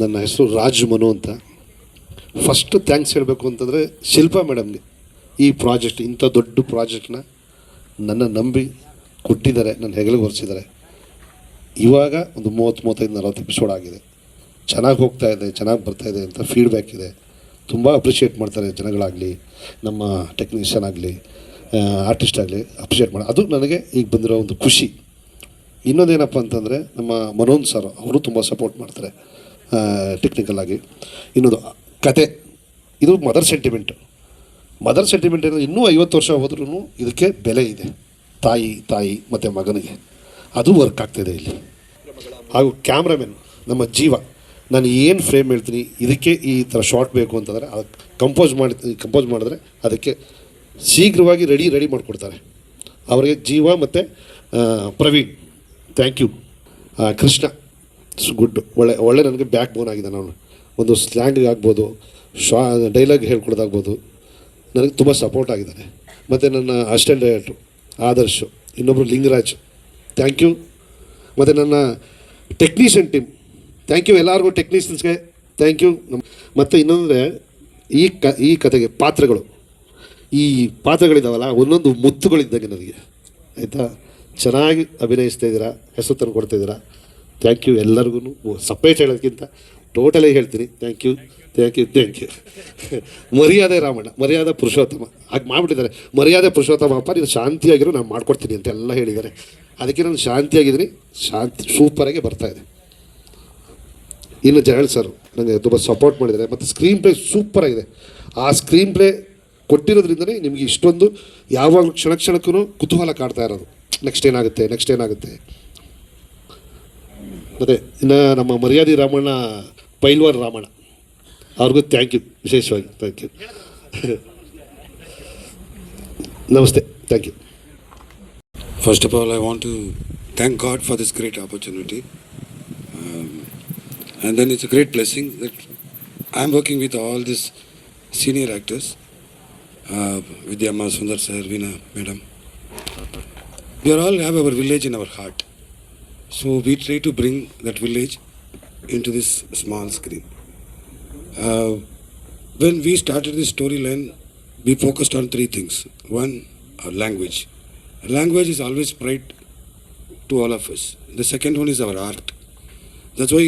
ನನ್ನ ಹೆಸರು ರಾಜ್ ಮನು ಅಂತ. ಫಸ್ಟ್ ಥ್ಯಾಂಕ್ಸ್ ಹೇಳಬೇಕು ಅಂತಂದರೆ ಶಿಲ್ಪಾ ಮೇಡಮ್ಗೆ. ಈ ಪ್ರಾಜೆಕ್ಟ್, ಇಂಥ ದೊಡ್ಡ ಪ್ರಾಜೆಕ್ಟ್ನ ನನ್ನ ನಂಬಿ ಕೊಟ್ಟಿದ್ದಾರೆ, ನನ್ನ ಹೆಗಲಿಗೆ ಹೊರಿಸಿದ್ದಾರೆ. ಇವಾಗ ಒಂದು 30-35-40 ಎಪಿಸೋಡ್ ಆಗಿದೆ. ಚೆನ್ನಾಗಿ ಹೋಗ್ತಾ ಇದೆ, ಚೆನ್ನಾಗಿ ಬರ್ತಾಯಿದೆ ಅಂತ ಫೀಡ್ಬ್ಯಾಕ್ ಇದೆ. ತುಂಬ ಅಪ್ರಿಷಿಯೇಟ್ ಮಾಡ್ತಾರೆ ಜನಗಳಾಗಲಿ, ನಮ್ಮ ಟೆಕ್ನಿಷಿಯನ್ ಆಗಲಿ, ಆರ್ಟಿಸ್ಟ್ ಆಗಲಿ ಅಪ್ರಿಷಿಯೇಟ್ ಮಾಡಿ. ಅದು ನನಗೆ ಈಗ ಬಂದಿರೋ ಒಂದು ಖುಷಿ. ಇನ್ನೊಂದೇನಪ್ಪ ಅಂತಂದರೆ ನಮ್ಮ ಮನೋನ್ ಸರ್, ಅವರು ತುಂಬ ಸಪೋರ್ಟ್ ಮಾಡ್ತಾರೆ ಟೆಕ್ನಿಕಲಾಗಿ. ಇನ್ನೊಂದು ಕತೆ, ಇದು ಮದರ್ ಸೆಂಟಿಮೆಂಟ್ ಏನಂದರೆ ಇನ್ನೂ 50 ವರ್ಷ ಹೋದ್ರೂ ಇದಕ್ಕೆ ಬೆಲೆ ಇದೆ. ತಾಯಿ ಮತ್ತು ಮಗನಿಗೆ ಅದು ವರ್ಕ್ ಆಗ್ತಾಯಿದೆ ಇಲ್ಲಿ. ಹಾಗೂ ಕ್ಯಾಮ್ರಾಮನ್ ನಮ್ಮ ಜೀವ. ನಾನು ಏನು ಫ್ರೇಮ್ ಹೇಳ್ತೀನಿ, ಇದಕ್ಕೆ ಈ ಥರ ಶಾರ್ಟ್ ಬೇಕು ಅಂತಂದರೆ ಅದಕ್ಕೆ ಕಂಪೋಸ್ ಮಾಡಿದ್ರೆ ಅದಕ್ಕೆ ಶೀಘ್ರವಾಗಿ ರೆಡಿ ಮಾಡಿಕೊಡ್ತಾರೆ. ಅವರಿಗೆ ಜೀವ ಮತ್ತು Praveen thank you. Krishna good, ಒಳ್ಳೆ ನನಗೆ ಬ್ಯಾಕ್ ಬೋನ್ ಆಗಿದೆ. ನಾನು ಒಂದು ಸ್ಲ್ಯಾಂಗ್ ಆಗ್ಬೋದು, ಡೈಲಾಗ್ ಹೇಳ್ಕೊಡೋದಾಗ್ಬೋದು, ನನಗೆ ತುಂಬ ಸಪೋರ್ಟ್ ಆಗಿದ್ದಾರೆ. ಮತ್ತು ನನ್ನ ಅಸಿಸ್ಟೆಂಟ್ ಡೈರೆಕ್ಟ್ರು ಆದರ್ಶ್, ಇನ್ನೊಬ್ಬರು ಲಿಂಗರಾಜ್, ಥ್ಯಾಂಕ್ ಯು. ಮತ್ತು ನನ್ನ ಟೆಕ್ನಿಷಿಯನ್ ಟೀಮ್ ಥ್ಯಾಂಕ್ ಯು. ಎಲ್ಲರಿಗೂ ಟೆಕ್ನಿಷಿಯನ್ಸ್ಗೆ ಥ್ಯಾಂಕ್ ಯು. ಮತ್ತು ಇನ್ನೊಂದರೆ ಈ ಕತೆಗೆ ಈ ಪಾತ್ರಗಳಿದ್ದಾವಲ್ಲ, ಒಂದೊಂದು ಮುತ್ತುಗಳಿದ್ದಂಗೆ ನನಗೆ, ಆಯಿತಾ. ಚೆನ್ನಾಗಿ ಅಭಿನಯಿಸ್ತಾ ಇದ್ದೀರಾ, ಹೆಸರು ತಂದು ಕೊಡ್ತಾಯಿದ್ದೀರಾ. ಥ್ಯಾಂಕ್ ಯು ಎಲ್ಲರಿಗೂ. ಸಪ್ರೇಟ್ ಹೇಳೋದಕ್ಕಿಂತ ಟೋಟಲಾಗಿ ಹೇಳ್ತೀನಿ ಥ್ಯಾಂಕ್ ಯು. ಮರ್ಯಾದೆ ರಾಮಣ್ಣ, ಮರ್ಯಾದೆ ಪುರುಷೋತ್ತಮ ಹಾಗೆ ಮಾಡಿಬಿಟ್ಟಿದ್ದಾರೆ. ಮರ್ಯಾದೆ ಪುರುಷೋತ್ತಮ ಅಪ್ಪ, ನೀನು ಶಾಂತಿಯಾಗಿರೋ ನಾನು ಮಾಡ್ಕೊಡ್ತೀನಿ ಅಂತೆಲ್ಲ ಹೇಳಿದ್ದಾರೆ. ಅದಕ್ಕೆ ನಾನು ಶಾಂತಿಯಾಗಿದ್ದೀನಿ. ಸೂಪರಾಗಿ ಬರ್ತಾಯಿದೆ. ಇನ್ನು ಜಯಳ್ ಸರ್ ನನಗೆ ತುಂಬ ಸಪೋರ್ಟ್ ಮಾಡಿದ್ದಾರೆ. ಮತ್ತು ಸ್ಕ್ರೀನ್ ಪ್ಲೇ ಸೂಪರಾಗಿದೆ. ಆ ಸ್ಕ್ರೀನ್ ಪ್ಲೇ ಕೊಟ್ಟಿರೋದ್ರಿಂದಲೇ ನಿಮಗೆ ಇಷ್ಟೊಂದು ಯಾವಾಗಲೂ ಕ್ಷಣಕ್ಕೂ ಕುತೂಹಲ ಕಾಡ್ತಾ ಇರೋದು, ನೆಕ್ಸ್ಟ್ ಏನಾಗುತ್ತೆ. ಮತ್ತು ಇನ್ನು ನಮ್ಮ ಮರ್ಯಾದಿ ರಾಮಣ್ಣ, ಪೈಲ್ವಾನ್ ರಾಮಣ್ಣ, ಅವ್ರಿಗೂ ಥ್ಯಾಂಕ್ ಯು, ವಿಶೇಷವಾಗಿ ಥ್ಯಾಂಕ್ ಯು. ನಮಸ್ತೆ, thank you. First of all, I want to thank God for this great opportunity. And then it's a great blessing that I'm working with all these senior actors, Vidyamma, Sundar sir, Veena madam. We all have our village in our heart. So we try to bring that village into this small screen. When we started this storyline, we focused on 3 things. One, our language. Language is always pride to all of us. The second one is our art. That's why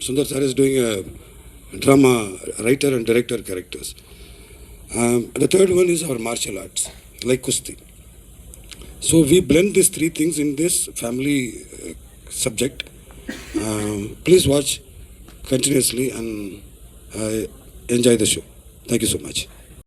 Sundar sir is doing a drama writer and director characters. The third one is our martial arts, like Kusti. So we blend these 3 things in this family subject. Please watch continuously and enjoy the show. Thank you so much.